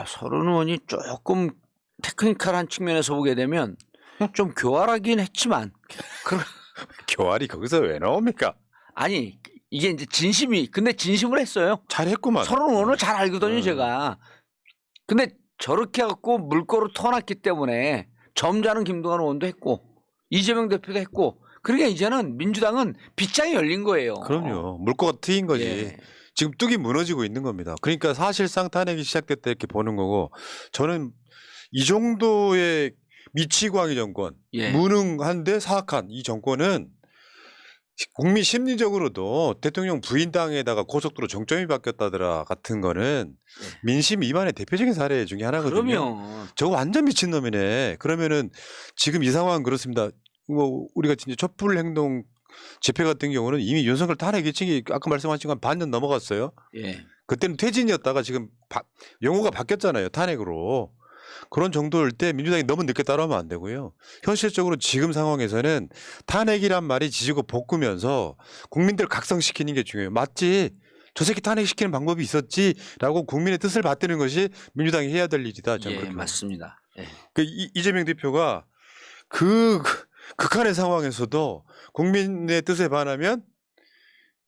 B: 서른 의원이 조금 테크니컬한 측면에서 보게 되면 좀 교활하긴 했지만
A: 교활이 거기서 왜 나옵니까?
B: 아니 이게 이제 근데 진심을 했어요.
A: 잘했구만.
B: 서른 의원을 잘 알거든요 제가. 근데 저렇게 갖고 물꼬를 터놨기 때문에 점잖은 김동완 의원도 했고 이재명 대표도 했고 그러니까 이제는 민주당은 빗장이 열린 거예요.
A: 그럼요. 물꼬가 트인 거지.
B: 예.
A: 지금 뚝이 무너지고 있는 겁니다. 그러니까 사실상 탄핵이 시작됐다 이렇게 보는 거고 저는 이 정도의 미치광이 정권, 무능한데 사악한 이 정권은 국민 심리적으로도 대통령 부인당에다가 고속도로 정점이 바뀌었다더라 같은 거는 민심 이반의 대표적인 사례 중에 하나거든요.
B: 그럼요.
A: 저거 완전 미친놈이네. 그러면은 지금 이 상황은 그렇습니다. 뭐 우리가 진짜 촛불 행동 집회 같은 경우는 이미 윤석열 탄핵 예측이 아까 말씀하신 건 반년 넘어갔어요.
B: 예.
A: 그때는 퇴진이었다가 지금 용어가 바뀌었잖아요. 탄핵으로. 그런 정도일 때 민주당이 너무 늦게 따라오면 안 되고요. 현실적으로 지금 상황에서는 탄핵이란 말이 지지고 볶으면서 국민들 각성시키는 게 중요해요. 맞지? 저 새끼 탄핵시키는 방법이 있었지라고 국민의 뜻을 받드는 것이 민주당이 해야 될 일이다. 저는 그렇게
B: 맞습니다. 예.
A: 이재명 대표가 그 극한의 상황에서도 국민의 뜻에 반하면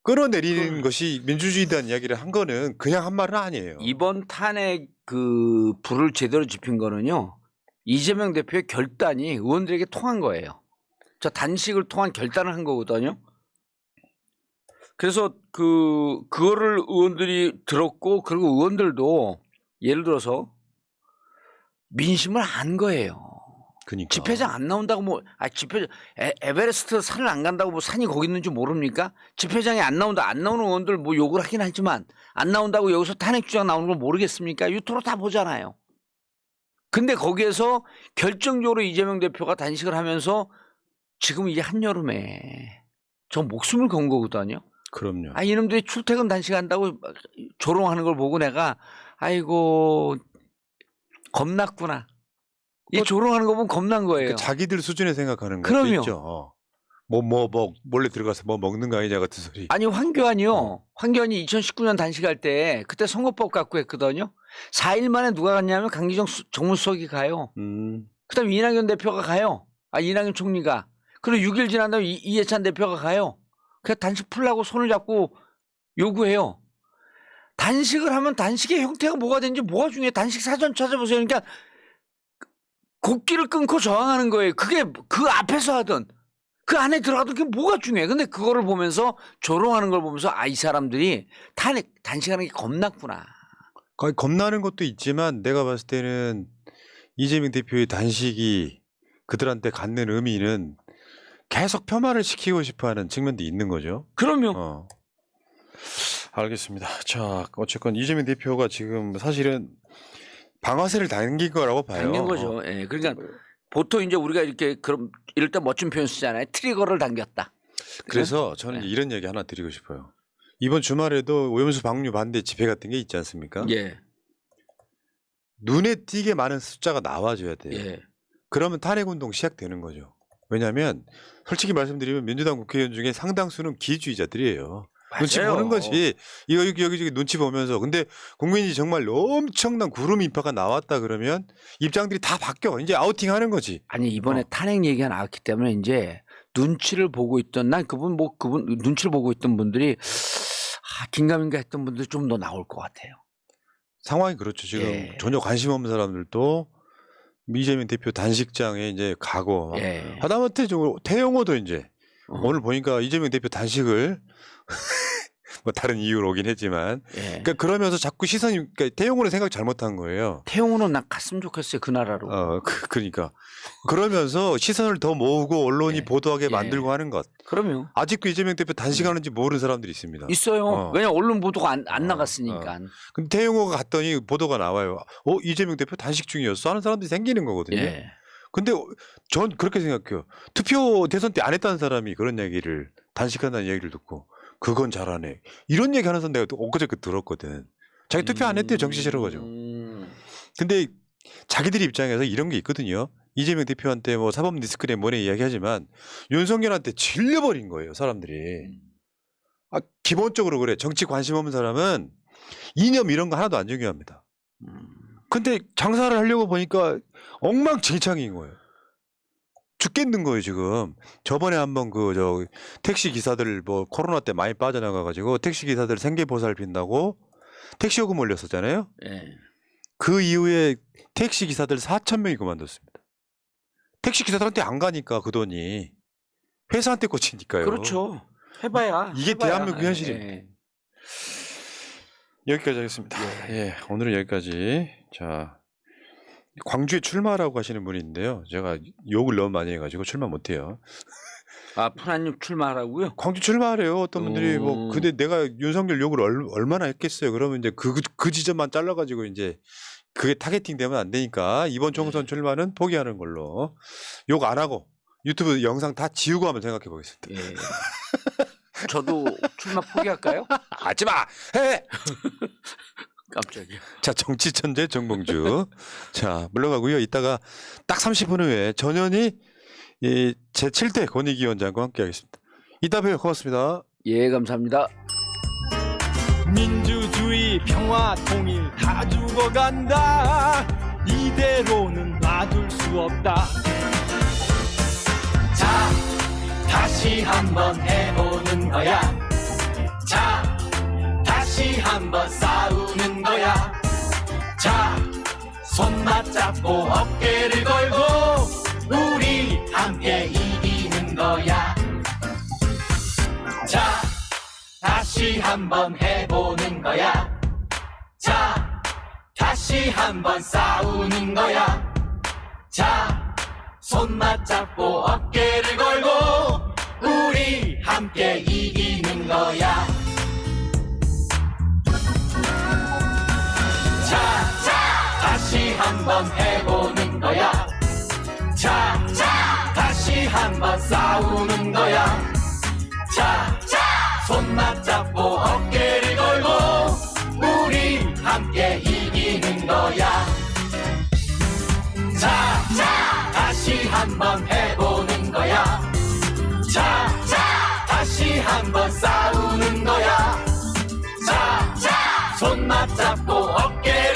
A: 끌어내리는 것이 민주주의다는 이야기를 한 거는 그냥 한 말은 아니에요.
B: 이번 탄핵 불을 제대로 지핀 거는요. 이재명 대표의 결단이 의원들에게 통한 거예요. 저 단식을 통한 결단을 한 거거든요. 그래서 그거를 의원들이 들었고 그리고 의원들도 예를 들어서 민심을 안 거예요.
A: 그러니까.
B: 집회장 안 나온다고 에베레스트 산을 안 간다고 뭐 산이 거기 있는 줄 모릅니까? 집회장에 안 나오는 의원들 뭐 욕을 하긴 하지만 안 나온다고 여기서 탄핵 주장 나오는 걸 모르겠습니까? 유튜브로 다 보잖아요. 근데 거기에서 결정적으로 이재명 대표가 단식을 하면서 지금 이제 한여름에 저 목숨을 건 거거든요.
A: 그럼요.
B: 이놈들이 출퇴근 단식한다고 조롱하는 걸 보고 내가 아이고 겁났구나. 이 조롱하는 거 보면 겁난 거예요.
A: 그러니까 자기들 수준에 생각하는 것도
B: 그럼요.
A: 있죠. 몰래 들어가서 뭐 먹는 거 아니냐 같은 소리.
B: 아니 황교안이요. 황교안이 2019년 단식할 때 그때 선거법 갖고 했거든요. 4일 만에 누가 갔냐면 강기정 정무수석이 가요. 그다음 이낙연 대표가 가요. 이낙연 총리가. 그리고 6일 지난 다음에 이해찬 대표가 가요. 그냥 단식 풀라고 손을 잡고 요구해요. 단식을 하면 단식의 형태가 뭐가 되는지 뭐가 중요해. 단식 사전 찾아보세요. 그러니까 곡기를 끊고 저항하는 거예요. 그게 그 앞에서 하든 그 안에 들어가도 그게 뭐가 중요해. 근데 그거를 보면서 조롱하는 걸 보면서 이 사람들이 단식하는 게 겁났구나.
A: 겁나는 것도 있지만 내가 봤을 때는 이재명 대표의 단식이 그들한테 갖는 의미는 계속 폄하를 시키고 싶어하는 측면도 있는 거죠.
B: 그럼요.
A: 알겠습니다. 자, 어쨌건 이재명 대표가 지금 사실은 방아쇠를 당긴 거라고 봐요.
B: 당긴 거죠. 예. 그러니까 보통 이제 우리가 이럴 때 멋진 표현 쓰잖아요. 트리거를 당겼다.
A: 그래서 저는 이런 얘기 하나 드리고 싶어요. 이번 주말에도 오염수 방류 반대 집회 같은 게 있지 않습니까?
B: 예.
A: 눈에 띄게 많은 숫자가 나와줘야 돼요.
B: 예.
A: 그러면 탄핵운동 시작되는 거죠. 왜냐하면 솔직히 말씀드리면 민주당 국회의원 중에 상당수는 기회주의자들이에요. 눈치
B: 맞아요.
A: 보는 거지. 이거 여기저기 눈치 보면서. 근데 국민이 정말 엄청난 구름 인파가 나왔다 그러면 입장들이 다 바뀌어. 이제 아우팅하는 거지.
B: 아니 이번에 탄핵 얘기가 나왔기 때문에 이제 눈치를 보고 있던 난 그분 눈치를 보고 있던 분들이 긴가민가 했던 분들 좀 더 나올 것 같아요.
A: 상황이 그렇죠. 지금
B: 예.
A: 전혀 관심 없는 사람들도 이재명 대표 단식장에 이제 가고 막
B: 예.
A: 하다못해 태영호도 이제
B: 어.
A: 오늘 보니까 이재명 대표 단식을 뭐 다른 이유로 오긴 했지만
B: 예.
A: 그러니까 그러면서 자꾸 시선이 그러니까 태영호는 생각 잘못한 거예요.
B: 태용호는 나 갔으면 좋겠어요 그 나라로.
A: 그러니까 그러면서 시선을 더 모으고 언론이
B: 예.
A: 보도하게
B: 예.
A: 만들고 하는 것.
B: 그럼요.
A: 아직도 이재명 대표 단식하는지 모르는 사람들이 있습니다.
B: 있어요. 왜냐 언론 보도가 안 나갔으니까.
A: 근데 태영호가 갔더니 보도가 나와요. 이재명 대표 단식 중이었어 하는 사람들이 생기는 거거든요.
B: 예.
A: 근데 전 그렇게 생각해요. 투표 대선 때 안 했다는 사람이 그런 얘기를 단식한다는 얘기를 듣고 그건 잘하네. 이런 얘기 하는 사람 내가 엊그저께 들었거든. 자기 투표 안 했대요. 정치 싫어가지고. 근데 자기들 입장에서 이런 게 있거든요. 이재명 대표한테 뭐 사법 리스크네 뭐네 이야기하지만 윤석열한테 질려버린 거예요. 사람들이. 기본적으로 그래. 정치 관심 없는 사람은 이념 이런 거 하나도 안 중요합니다. 근데 장사를 하려고 보니까 엉망진창인 거예요. 죽겠는 거예요 지금. 저번에 한번 택시 기사들 뭐 코로나 때 많이 빠져나가가지고 택시 기사들 생계 보살핀다고 택시 요금 올렸었잖아요.
B: 예.
A: 그 이후에 택시 기사들 4,000명이 그만뒀습니다. 택시 기사들한테 안 가니까 그 돈이 회사한테 꽂히니까요.
B: 그렇죠. 해봐야.
A: 이게 대한민국 현실입니다.
B: 예.
A: 여기까지 하겠습니다. 예, 오늘은 여기까지. 자, 광주에 출마라고 하시는 분이 있는데요. 제가 욕을 너무 많이 해가지고 출마 못해요.
B: 푸나님 출마하라고요?
A: 광주 출마하래요. 어떤 분들이 뭐 근데 내가 윤석열 욕을 얼마나 했겠어요. 그러면 이제 그 지점만 잘라가지고 이제 그게 타겟팅 되면 안 되니까 이번 총선 출마는 포기하는 걸로 욕 안 하고 유튜브 영상 다 지우고 한번 생각해 보겠습니다.
B: 예. 저도 출마 포기할까요?
A: 하지 마. 해.
B: 깜짝이야.
A: 자, 정치 천재 정봉주. 자, 물러가고요. 이따가 딱 30분 후에 전현희 제 7대 권익위원장과 함께하겠습니다. 이따 봬요. 고맙습니다.
B: 예, 감사합니다.
C: 민주주의 평화 통일 다 죽어간다. 이대로는 놔둘 수 없다.
D: 자, 다시 한번 해보는 거야. 자, 다시 한번 싸우는 거야. 자, 손 맞잡고 어깨를 걸고 우리 함께 이기는 거야. 자, 다시 한번 해보는 거야. 자, 다시 한번 싸우는 거야. 자, 손 맞잡고 어깨를 걸고 우리 함께 이기는 거야. 자, 다시 한번 해보는 거야. 자, 다시 한번 싸우는 거야. 자, 손 맞잡고 어깨를 걸고 우리 함께 이기는 거야. 자, 다시 한번 해보는 거야. 자, 다시 한번 싸우는 거야. 자, 손 맞잡고 어깨를